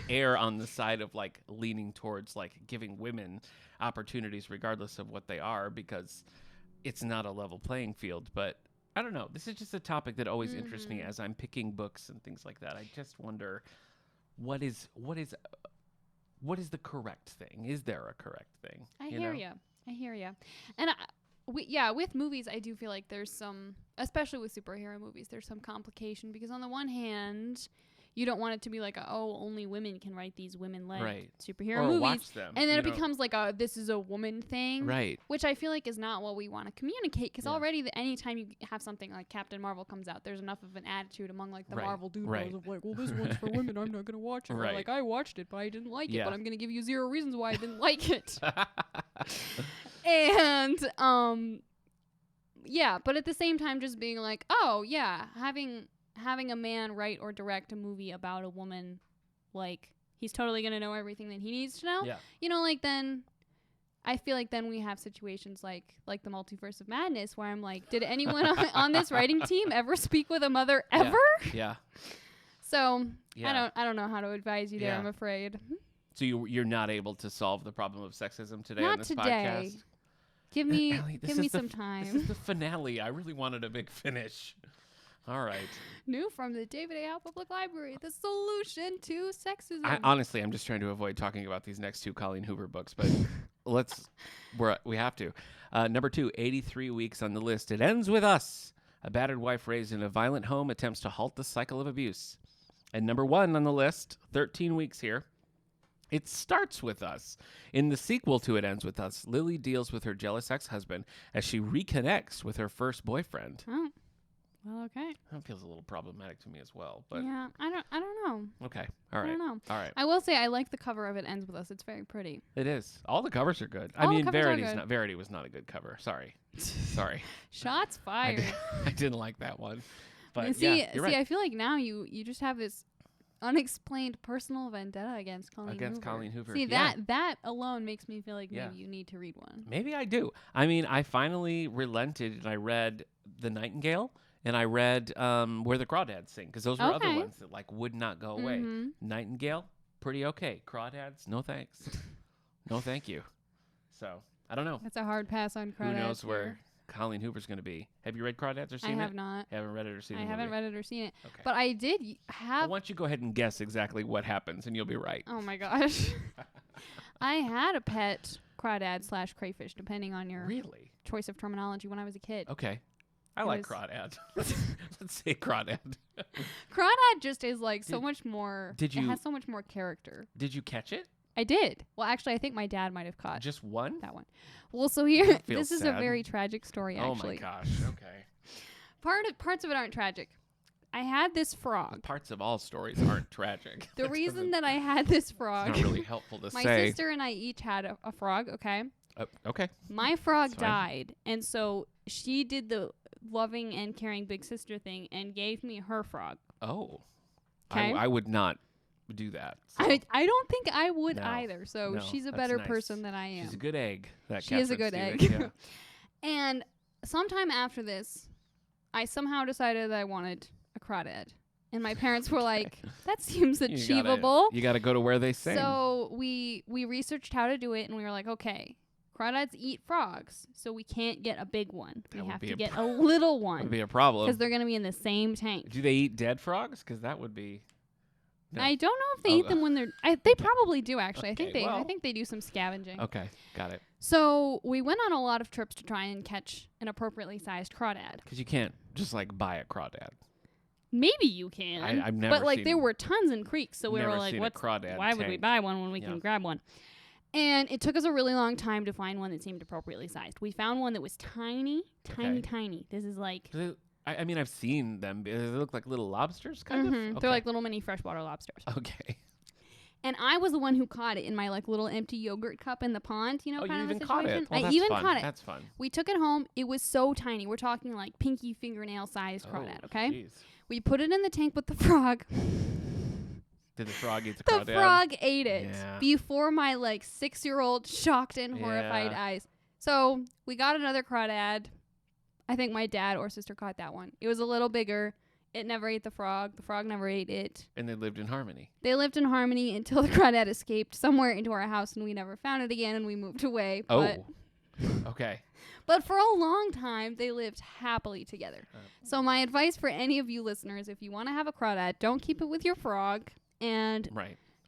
err on the side of like leaning towards like giving women opportunities regardless of what they are, because it's not a level playing field. But I don't know. This is just a topic that always interests me as I'm picking books and things like that. I just wonder, what is the correct thing? Is there a correct thing? I hear you. And with movies, I do feel like there's some, especially with superhero movies, there's some complication, because on the one hand, you don't want it to be like, only women can write these women-led superhero movies. Watch them, and then it becomes like this is a woman thing. Right. Which I feel like is not what we want to communicate, because already anytime you have something like Captain Marvel comes out, there's enough of an attitude among like the Marvel dudes of like, well, this one's for women, I'm not going to watch it. Or like, I watched it, but I didn't like it, but I'm going to give you 0 reasons why I didn't like it. And, but at the same time, just being like, having a man write or direct a movie about a woman, like, he's totally going to know everything that he needs to know. Yeah. You know, like, then I feel like then we have situations like the Multiverse of Madness, where I'm like, did anyone on this writing team ever speak with a mother ever? Yeah. So I don't know how to advise you there, I'm afraid. So you're not able to solve the problem of sexism today not on this today. Podcast? Give me some time. This is the finale. I really wanted a big finish. All right. New from the David A. Howe Public Library, the solution to sexism. Honestly, I'm just trying to avoid talking about these next 2 Colleen Hoover books, but we have to. Number 2, 83 weeks on the list. It ends with us. A battered wife raised in a violent home attempts to halt the cycle of abuse. And number 1 on the list, 13 weeks here. It starts with us. In the sequel to It Ends With Us, Lily deals with her jealous ex-husband as she reconnects with her first boyfriend. Oh. Well, okay. That feels a little problematic to me as well. But yeah, I don't know. Okay. All right. I don't know. All right. I will say I like the cover of It Ends With Us. It's very pretty. It is. All the covers are good. All I mean, the covers are good. Verity was not a good cover. Sorry. Shots fired. I didn't like that one. But and see, yeah, you're right. I feel like now you just have this unexplained personal vendetta against Colleen Hoover. See, that alone makes me feel like maybe you need to read one. Maybe I do. I mean, I finally relented and I read The Nightingale. And I read Where the Crawdads Sing, because those were other ones that like would not go away. Nightingale, pretty okay. Crawdads, no thanks. No thank you. So, I don't know. That's a hard pass on Crawdads. Who knows where Colleen Hoover's going to be. Have you read Crawdads or seen it? I have not. Haven't read it or seen it? I haven't read it or seen it. Okay. But I did have... Well, why don't you go ahead and guess exactly what happens, and you'll be right. Oh, my gosh. I had a pet crawdad / crayfish, depending on your choice of terminology when I was a kid. Okay. I like crawdad. Let's say crawdad. Crawdad just is like so much more. It has so much more character. Did you catch it? I did. Well, actually, I think my dad might have caught just one. That one. Well, so here, this is a very tragic story. Actually. Oh my gosh. Okay. Parts of it aren't tragic. I had this frog. Parts of all stories aren't tragic. The reason that I had this frog. It's not really helpful to my say. My sister and I each had a frog. Okay. Okay. My frog died, and so she did the loving and caring big sister thing and gave me her frog. Oh. Okay. I would not do that. So. I don't think I would either. So she's a better person than I am. She's a good egg. She is a good egg. Yeah. And sometime after this, I somehow decided that I wanted a crawdad. And my parents were like, that seems achievable. You got to go to where they sing. So we researched how to do it, and we were like, okay, crawdads eat frogs, so we can't get a big one. We have to get a little one. That would be a problem. Because they're going to be in the same tank. Do they eat dead frogs? Because that would be... No. I don't know if they eat them when they're... they probably do, actually. Okay, I think they do some scavenging. Okay, got it. So we went on a lot of trips to try and catch an appropriately sized crawdad. Because you can't just, buy a crawdad. Maybe you can. I've never But, there were tons in creeks, so we were like, why would we buy one when we can grab one? And it took us a really long time to find one that seemed appropriately sized. We found one that was tiny. This is like... I mean, I've seen them. They look like little lobsters, kind of? Okay. They're like little mini freshwater lobsters. Okay. And I was the one who caught it in my, little empty yogurt cup in the pond, kind of a situation. Caught it. Well, I even caught it. That's fun. We took it home. It was so tiny. We're talking, pinky fingernail-sized crawdad, okay? Geez. We put it in the tank with the frog. Did the frog eat the crawdad? The frog ate it before my 6-year-old shocked and horrified eyes. So we got another crawdad. I think my dad or sister caught that one. It was a little bigger. It never ate the frog. The frog never ate it. And they lived in harmony. They lived in harmony until the crawdad escaped somewhere into our house and we never found it again and we moved away. Okay. But for a long time, they lived happily together. So my advice for any of you listeners, if you want to have a crawdad, don't keep it with your frog. And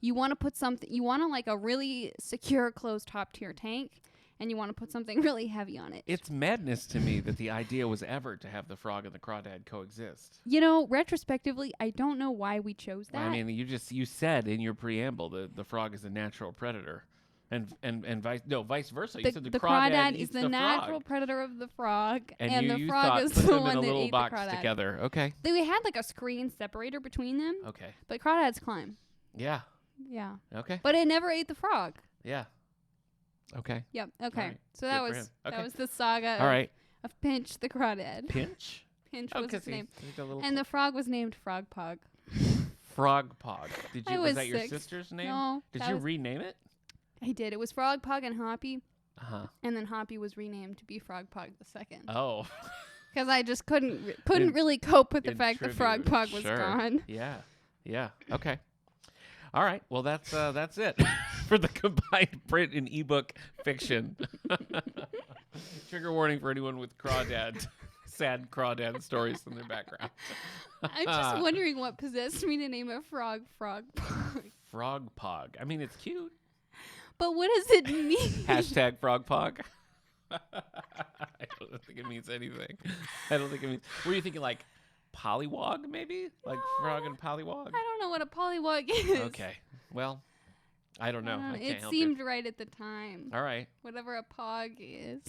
you want to put something, you want to a really secure closed top to your tank. And you want to put something really heavy on it. It's madness to me that the idea was ever to have the frog and the crawdad coexist. Retrospectively, I don't know why we chose that. I mean, you said in your preamble that the frog is a natural predator, and vice versa. You said the crawdad eats is the frog. natural predator of the frog, and the frog is the one that ate the crawdad. Together. Okay. We had a screen separator between them. Okay. But crawdads climb. Yeah. Yeah. Okay. But it never ate the frog. Yeah. Okay. Yep. Okay. Right. So that was the saga. Of Pinch the crawdad. Pinch. Pinch was his name. And the frog was named Frog Pog. Frog Pog. Was that 6. your sister's name? No. Did you rename it? I did. It was Frog Pog and Hoppy. And then Hoppy was renamed to be Frog Pog II. Oh. Because I just couldn't really cope with the fact that Frog Pog was gone. Yeah. Yeah. Okay. All right. Well, that's it for the combined print and ebook fiction. Trigger warning for anyone with crawdad sad crawdad stories in the background. I'm just wondering what possessed me to name a frog Frog Pog. Frog Pog. I mean, it's cute. But what does it mean? Hashtag Frog Pog. I don't think it means anything. I don't think it means. Were you thinking like pollywog, maybe? Like frog and pollywog? I don't know what a pollywog is. Okay. Well, I don't know. I can't It help seemed right at the time. All right. Whatever a pog is.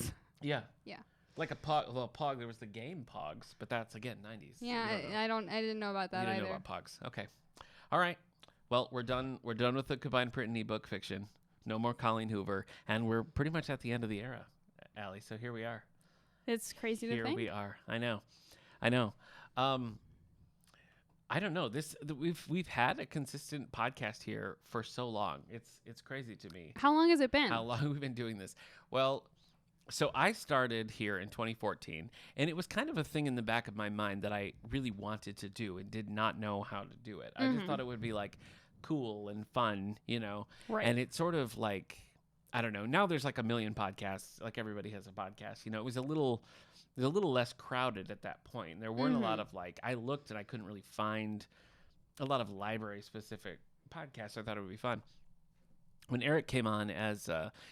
Yeah. Yeah. Like a pog. Well, pog. There was the game Pogs, but that's again 90s. Yeah, I didn't know about that you didn't either. know about Pogs. Okay. All right. Well, we're done. We're done with the combined print and ebook fiction. No more Colleen Hoover, and we're pretty much at the end of the era, Allie. So here we are. It's crazy to think. Here we are. I know. I don't know. We've had a consistent podcast here for so long. It's crazy to me. How long has it been? How long have we been doing this? Well, so I started here in 2014, and it was kind of a thing in the back of my mind that I really wanted to do and did not know how to do it. I just thought it would be like cool and fun, Right. And it's sort of like, I don't know. Now there's like a million podcasts. Like everybody has a podcast. It was a little less crowded at that point. There weren't a lot of I looked and I couldn't really find a lot of library specific podcasts. I thought it would be fun. When Eric came on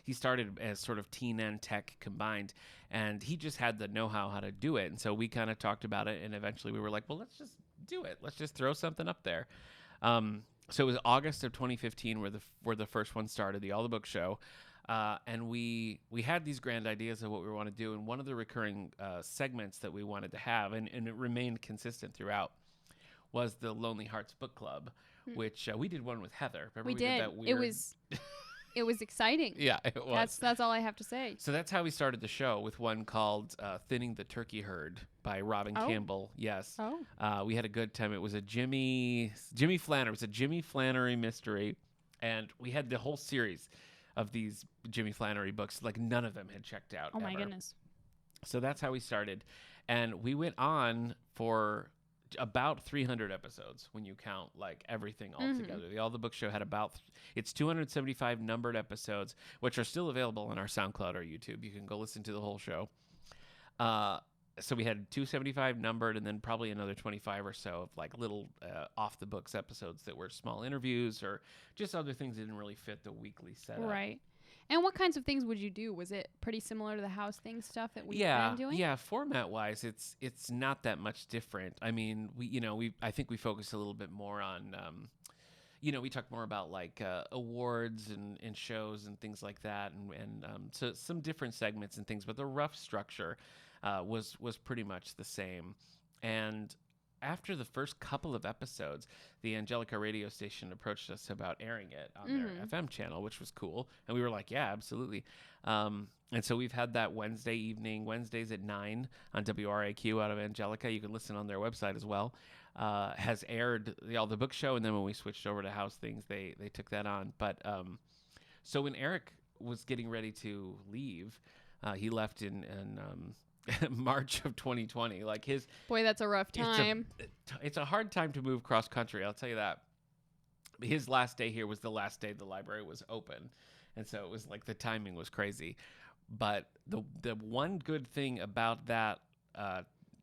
he started as sort of teen and tech combined, and he just had the know-how to do it. And so we kind of talked about it, and eventually we were like, well, let's just do it. Let's just throw something up there. So it was August of 2015 where the first one started, the All the Book Show. And we had these grand ideas of what we want to do. And one of the recurring segments that we wanted to have, and it remained consistent throughout, was the Lonely Hearts Book Club, which we did one with Heather. Remember we did. That weird... It was exciting. Yeah, it was. That's all I have to say. So that's how we started the show, with one called Thinning the Turkey Herd by Robin Campbell. Yes. Oh. We had a good time. It was a Jimmy Flannery. It was a Jimmy Flannery mystery. And we had the whole series of these Jimmy Flannery books. Like none of them had checked out. Oh, my ever. goodness. So that's how we started. And we went on for about 300 episodes when you count like everything all together. The All the Book Show had it's 275 numbered episodes, which are still available on our SoundCloud or YouTube. You can go listen to the whole show. So we had 275 numbered, and then probably another 25 or so of like little off the books episodes that were small interviews or just other things that didn't really fit the weekly setup. Right. And what kinds of things would you do? Was it pretty similar to the House Things stuff that we've been doing? Yeah, format wise, it's not that much different. I mean, I think we focused a little bit more on, we talked more about like awards and shows and things like that, and so some different segments and things, but the rough structure was pretty much the same. And after the first couple of episodes, the Angelica radio station approached us about airing it on their FM channel, which was cool. And we were like, yeah, absolutely. And so we've had that Wednesdays at 9 on WRAQ out of Angelica. You can listen on their website as well. Has aired All the Book Show. And then when we switched over to House Things, they took that on. But so when Eric was getting ready to leave, he left in March of 2020. Boy, that's a rough time. It's a hard time to move cross country, I'll tell you that. His last day here was the last day the library was open, and so it was like the timing was crazy. But the one good thing about that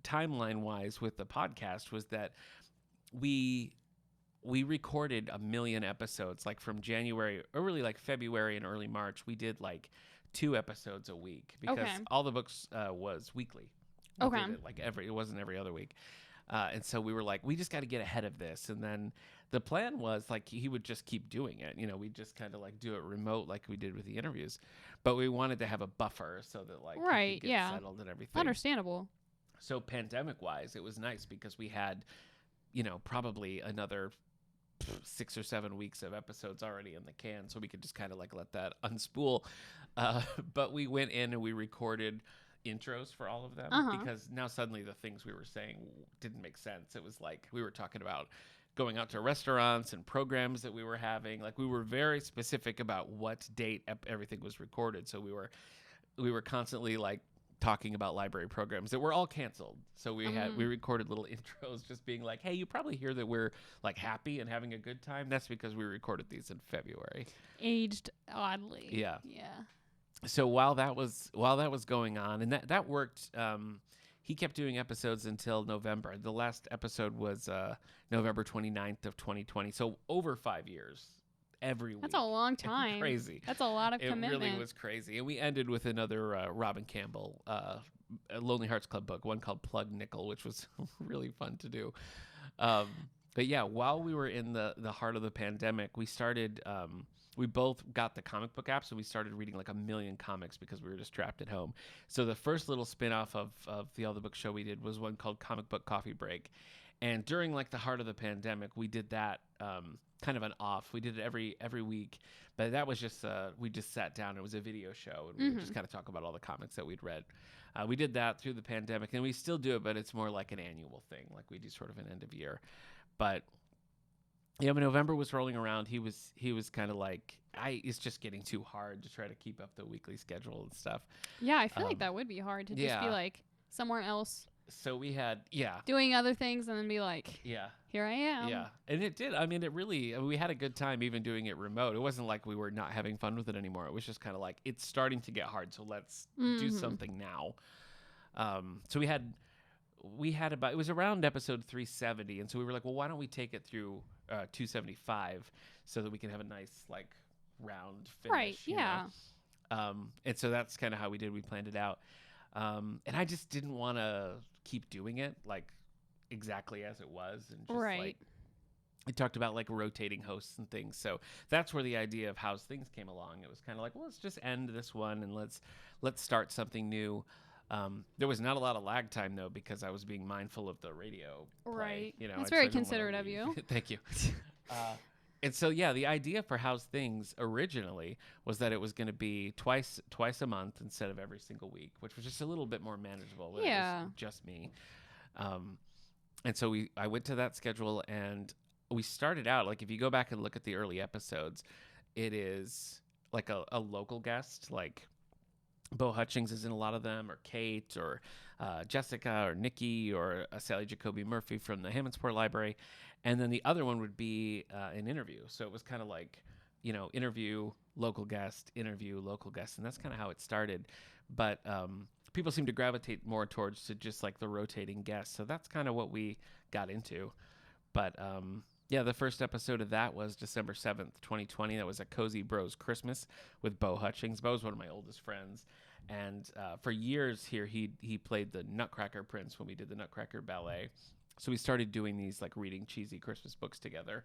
timeline wise with the podcast was that we recorded 1 million episodes, like from January, or really like February and early March. We did like 2 episodes a week because All the Books was weekly. Okay. It wasn't every other week. And so we were like, we just got to get ahead of this. And then the plan was like he would just keep doing it. We'd just kind of like do it remote like we did with the interviews. But we wanted to have a buffer so that like he could get settled and everything. Understandable. So pandemic wise, it was nice because we had, probably another 6 or 7 weeks of episodes already in the can, so we could just kind of like let that unspool. But we went in and we recorded intros for all of them because now suddenly the things we were saying didn't make sense. It was like we were talking about going out to restaurants and programs that we were having. Like we were very specific about what date everything was recorded. So we were constantly like talking about library programs that were all canceled. So we recorded little intros just being like, hey, you probably hear that we're like happy and having a good time. That's because we recorded these in February. Aged oddly. Yeah. Yeah. So while that was going on, and that worked, he kept doing episodes until November. The last episode was November 29th of 2020. So over 5 years. Every week. That's a long time. Crazy. That's a lot of commitment. It really was crazy. And we ended with another Robin Campbell Lonely Hearts Club book, one called Plug Nickel, which was really fun to do. But yeah, while we were in the heart of the pandemic, we started, we both got the comic book app, so we started reading like 1 million comics because we were just trapped at home. So the first little spin-off of the All the Book show we did was one called Comic Book Coffee Break. And during like the heart of the pandemic, we did that kind of an off. We did it every week, but that was just we just sat down. It was a video show, and we would just kind of talk about all the comics that we'd read. We did that through the pandemic, and we still do it, but it's more like an annual thing. Like we do sort of an end of year. But yeah, when November was rolling around, he was kind of like, it's just getting too hard to try to keep up the weekly schedule and stuff. Yeah, I feel like that would be hard to just be like somewhere else. So we had, doing other things and then be like, here I am. Yeah. And it did. I mean, we had a good time even doing it remote. It wasn't like we were not having fun with it anymore. It was just kind of like, it's starting to get hard. So let's do something now. So we had about, it was around episode 370. And so we were like, well, why don't we take it through 275 so that we can have a nice like round finish. Right. Yeah. And so that's kind of how we did. We planned it out. And I just didn't want to keep doing it like exactly as it was. And just like, it talked about like rotating hosts and things. So that's where the idea of How's Things came along. It was kind of like, well, let's just end this one and let's start something new. There was not a lot of lag time though, because I was being mindful of the radio play. Right. You know, that's very considerate of you. Thank you. And so, yeah, the idea for How's Things originally was that it was going to be twice a month instead of every single week, which was just a little bit more manageable. When it was just me. And so I went to that schedule, and we started out, like if you go back and look at the early episodes, it is like a local guest, like Bo Hutchings is in a lot of them, or Kate, or Jessica, or Nikki, or Sally Jacoby Murphy from the Hammondsport Library. And then the other one would be an interview. So it was kind of like, interview, local guest, interview, local guest. And that's kind of how it started. But people seem to gravitate more towards to just like the rotating guests. So that's kind of what we got into. But yeah, the first episode of that was December 7th, 2020. That was a Cozy Bros Christmas with Bo Hutchings. Bo's one of my oldest friends. And for years here, he played the Nutcracker Prince when we did the Nutcracker Ballet. So we started doing these like reading cheesy Christmas books together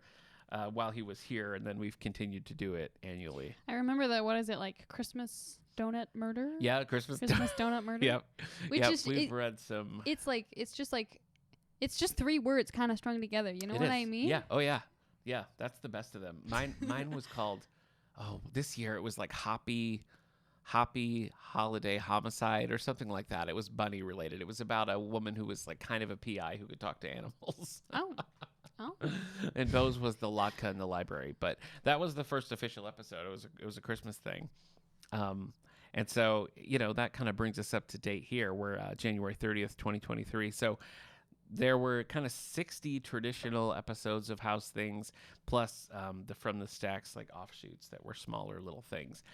while he was here, and then we've continued to do it annually. I remember that. What is it, like Christmas Donut Murder? Yeah, Christmas Donut Murder. Yep. We've read some. It's just 3 words kind of strung together. You know what I mean? Yeah. Oh yeah. Yeah. That's the best of them. Mine was called. Oh, this year it was like Hoppy Holiday Homicide or something like that. It was bunny related. It was about a woman who was like kind of a PI who could talk to animals. Oh. And Bo's was the Latka in the library. But that was the first official episode. It was a Christmas thing. And so, that kind of brings us up to date here. We're January 30th, 2023. So there were kind of 60 traditional episodes of How's Things, plus the From the Stacks like offshoots that were smaller little things.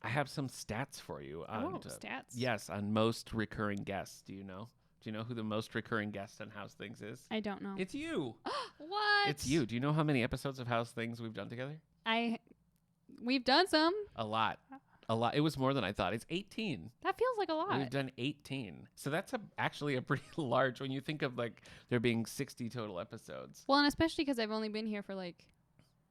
I have some stats for you. Stats? Yes, on most recurring guests. Do you know who the most recurring guest on How's Things is? I don't know. It's you. What? It's you. Do you know how many episodes of How's Things we've done together? We've done some. A lot. It was more than I thought. It's 18. That feels like a lot. We've done 18. So that's actually a pretty large, when you think of like there being 60 total episodes. Well, and especially because I've only been here for like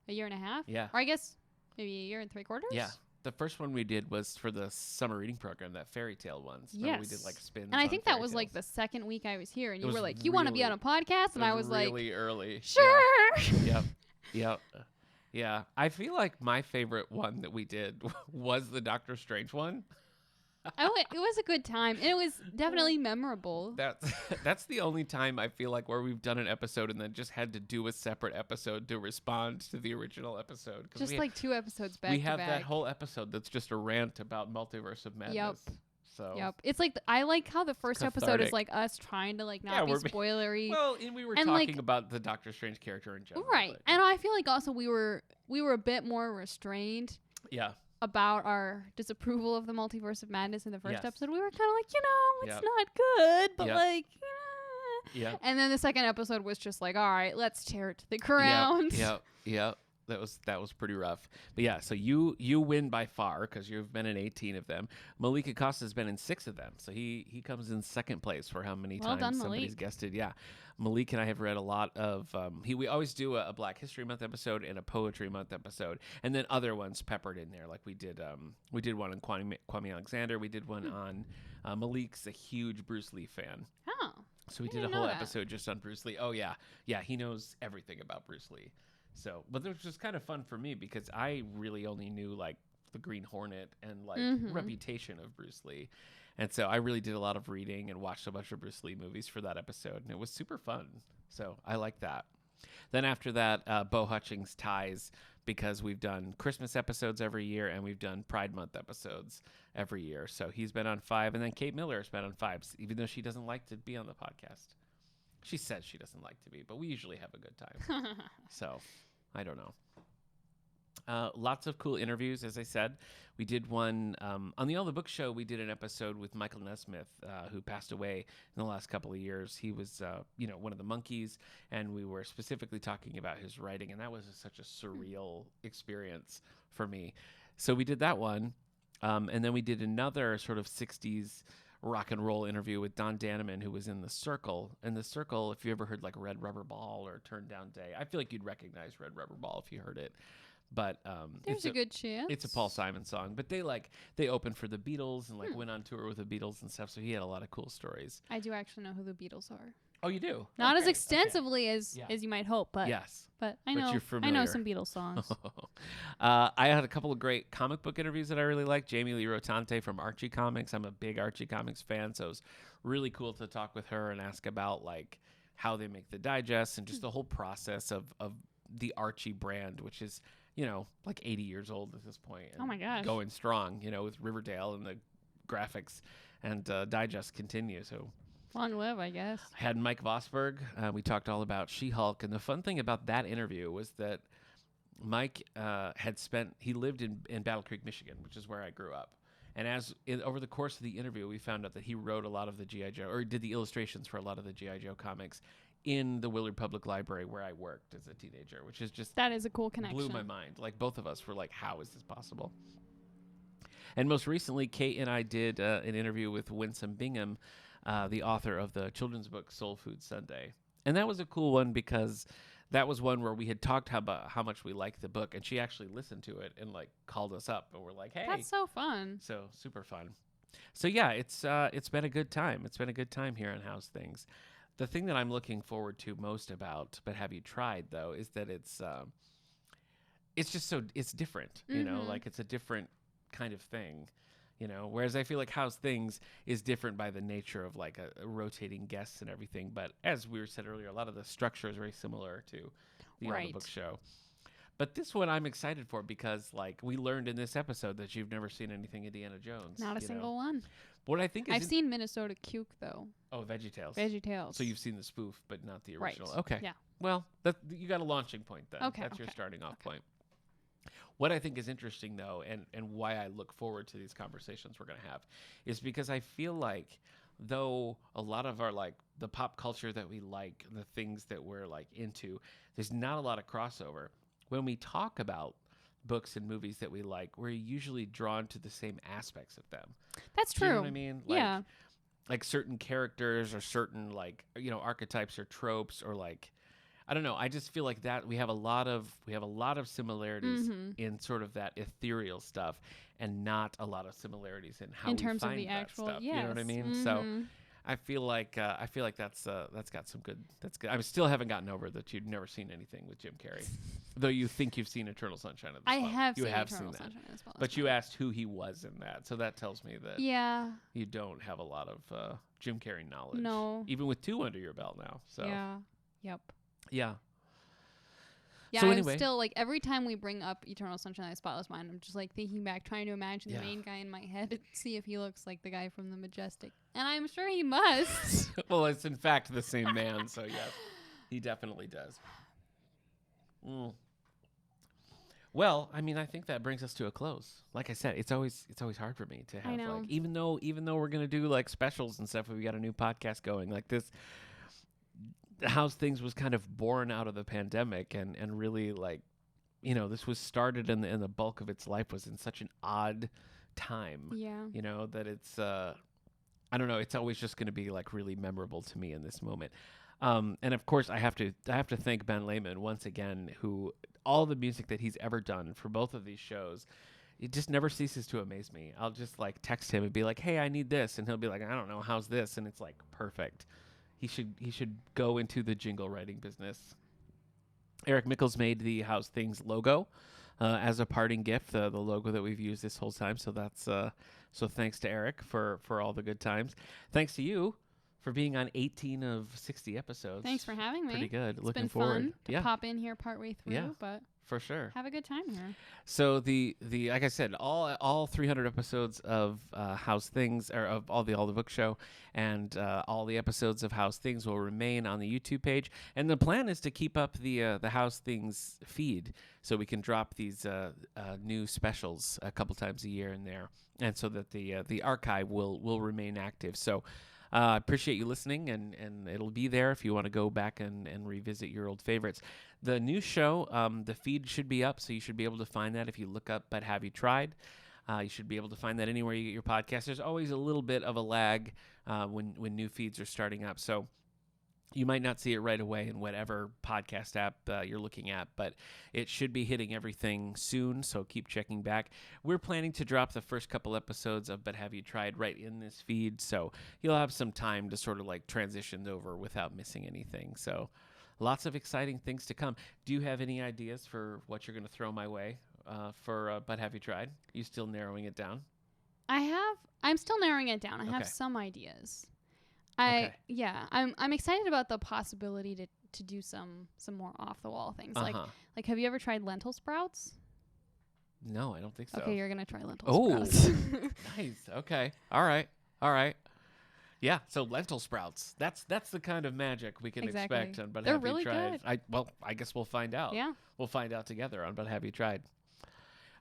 a year and a half. Yeah. Or I guess maybe a year and 3/4. Yeah. The first one we did was for the summer reading program, that fairy tale one. So yes. We did like spins. And I think that was like the second week I was here, and you were like, "You want to be on a podcast?" And I was like, "Really early." Sure. Yep. Yeah. I feel like my favorite one that we did was the Doctor Strange one. It was a good time. It was definitely memorable. That's the only time I feel like where we've done an episode and then just had to do a separate episode to respond to the original episode. Just like 2 episodes back. We have that whole episode that's just a rant about Multiverse of Madness. Yep. So. Yep. It's like I like how the first episode is like us trying to like not be spoilery. Well, and we were talking about the Doctor Strange character in general. Right. And I feel like also we were a bit more restrained. Yeah. about our disapproval of the Multiverse of Madness in the first Yes. episode, we were kind of like, it's Yep. not good, but Yep. like, Yep. And then the second episode was just like, all right, let's tear it to the ground. Yep. That was pretty rough. But yeah, so you win by far because you've been in 18 of them. Malik Acosta's been in 6 of them, so he comes in second place for how many Well times done, somebody's Malik. guessed it. Yeah, Malik and I have read a lot of. We always do a Black History Month episode and a Poetry Month episode, and then other ones peppered in there. Like we did one on Kwame Alexander. We did one on Malik's a huge Bruce Lee fan. Oh. So we I did a didn't whole know that. episode just on Bruce Lee. Oh yeah, he knows everything about Bruce Lee. So, but it was just kind of fun for me because I really only knew like the Green Hornet and like reputation of Bruce Lee, and so I really did a lot of reading and watched a bunch of Bruce Lee movies for that episode, and it was super fun. So I like that. Then after that, Bo Hutchings ties because we've done Christmas episodes every year and we've done Pride Month episodes every year. So he's been on 5, and then Kate Miller has been on 5, even though she doesn't like to be on the podcast. She says she doesn't like to be, but we usually have a good time. So I don't know. Lots of cool interviews, as I said. We did one on the All the Book Show. We did an episode with Michael Nesmith, who passed away in the last couple of years. He was, one of the Monkees, and we were specifically talking about his writing, and that was such a surreal experience for me. So we did that one, and then we did another sort of 60s rock and roll interview with Don Daneman, who was in The Circle. And The Circle, if you ever heard like Red Rubber Ball or Turn Down Day, I feel like you'd recognize Red Rubber Ball if you heard it. But There's a good chance. It's a Paul Simon song, but they opened for the Beatles and like went on tour with the Beatles and stuff. So he had a lot of cool stories. I do actually know who the Beatles are. Oh, you do? Not as Okay. extensively as you might hope, but Yes. but But I you're know familiar. some Beatles songs. I had a couple of great comic book interviews that I really liked. Jamie Lee Rotante from Archie Comics. I'm a big Archie Comics fan, so it was really cool to talk with her and ask about like how they make the digests and just the whole process of the Archie brand, which is, like 80 years old at this point. And Oh my gosh. going strong, with Riverdale and the graphics and digest continue. So Long live, I guess. I had Mike Vosberg. We talked all about She-Hulk. And the fun thing about that interview was that Mike he lived in Battle Creek, Michigan, which is where I grew up. And over the course of the interview, we found out that he wrote a lot of the G.I. Joe, or did the illustrations for a lot of the G.I. Joe comics in the Willard Public Library where I worked as a teenager, which is just That is a cool connection. blew my mind. Like both of us were like, how is this possible? And most recently, Kate and I did an interview with Winsome Bingham, the author of the children's book Soul Food Sunday. And that was a cool one because that was one where we had talked about how much we liked the book, and she actually listened to it and like called us up, and we're like, hey. That's so fun. So super fun. So yeah, it's been a good time. It's been a good time here on How's Things. The thing that I'm looking forward to most about, but have you tried though, is that it's just it's different, like it's a different kind of thing, whereas I feel like How's Things is different by the nature of like a rotating guests and everything. But as we said earlier, a lot of the structure is very similar to the audiobook show. But this one I'm excited for because like we learned in this episode that you've never seen anything Indiana Jones. Not a single one. What I think is I've seen Minnesota Cuke though. Oh, VeggieTales. VeggieTales. So you've seen the spoof, but not the original. Right. Okay. Yeah. Well, you got a launching point then. Okay. That's your starting off point. What I think is interesting, though, and why I look forward to these conversations we're going to have, is because I feel like, though a lot of our, like, the pop culture that we like, the things that we're, like, into, there's not a lot of crossover. When we talk about books and movies that we like, we're usually drawn to the same aspects of them. That's true. Do you know what I mean? Yeah. Like certain characters or certain, like, archetypes or tropes or, like, I don't know. I just feel like that we have a lot of similarities in sort of that ethereal stuff, and not a lot of similarities in how in we terms find of the that actual, stuff. yes. You know what I mean? So I feel like that's got some good. That's good. I still haven't gotten over that you've never seen anything with Jim Carrey, though you think you've seen Eternal Sunshine of the Spotless. I have you seen have Eternal seen that. Sunshine of the Spotless But you Mind. asked who he was in that, so that tells me that you don't have a lot of Jim Carrey knowledge. No. Even with 2 under your belt now. So Yeah. Yep. yeah. Yeah, So I'm anyway. still like every time we bring up Eternal Sunshine of the Spotless Mind, I'm just like thinking back, trying to imagine Yeah. the main guy in my head and see if he looks like the guy from The Majestic. And I'm sure he must. Well, it's in fact the same man, so yes, he definitely does. Well, I mean, I think that brings us to a close. Like I said, it's always hard for me to have know. like even though we're gonna do like specials and stuff, we got a new podcast going like this. How's Things was kind of born out of the pandemic and really like, you know, this was started and the bulk of its life was in such an odd time. Yeah. You know that it's I don't know. It's always just going to be like really memorable to me in this moment. And of course, I have to thank Ben Lehman once again, who all the music that he's ever done for both of these shows, it just never ceases to amaze me. I'll just like text him and be like, "Hey, I need this," and he'll be like, "I don't know, how's this?" And it's like perfect. He should go into the jingle writing business. Eric Mickles made the How's Things logo as a parting gift, the logo that we've used this whole time. So that's so thanks to Eric for all the good times. Thanks to you for being on 18 of 60 episodes. Thanks for having me. Pretty good. It's Looking been forward. fun to pop in here partway through, but for sure. have a good time here. So the like I said, all 300 episodes of How's Things, or of all the Book Show, and all the episodes of How's Things will remain on the YouTube page. And the plan is to keep up the How's Things feed, so we can drop these new specials a couple times a year in there, and so that the archive will remain active. So. I appreciate you listening, and it'll be there if you want to go back and revisit your old favorites. The new show, the feed should be up, so you should be able to find that if you look up But Have You Tried? You should be able to find that anywhere you get your podcast. There's always a little bit of a lag when new feeds are starting up, so you might not see it right away in whatever podcast app you're looking at, but it should be hitting everything soon, so keep checking back. We're planning to drop the first couple episodes of But Have You Tried right in this feed, so you'll have some time to sort of like transition over without missing anything. So lots of exciting things to come. Do you have any ideas for what you're going to throw my way for But Have You Tried? You still narrowing it down? I'm still narrowing it down. I have some ideas. I'm excited about the possibility to do some more off the wall things. Like have you ever tried lentil sprouts? No, I don't think so. Okay, you're gonna try lentil sprouts. Nice. Okay. All right. Yeah. So lentil sprouts. That's the kind of magic we can expect on But They're Have really You Tried? good. I guess we'll find out. Yeah. We'll find out together on But Have You Tried?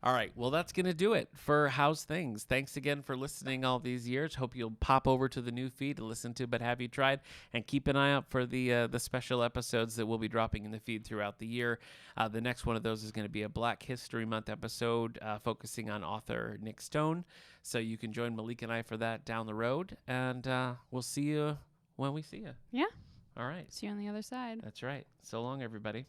All right. Well, that's going to do it for How's Things. Thanks again for listening all these years. Hope you'll pop over to the new feed to listen to But Have You Tried? And keep an eye out for the special episodes that we'll be dropping in the feed throughout the year. The next one of those is going to be a Black History Month episode focusing on author Nick Stone. So you can join Malik and I for that down the road. And we'll see you when we see you. Yeah. All right. See you on the other side. That's right. So long, everybody.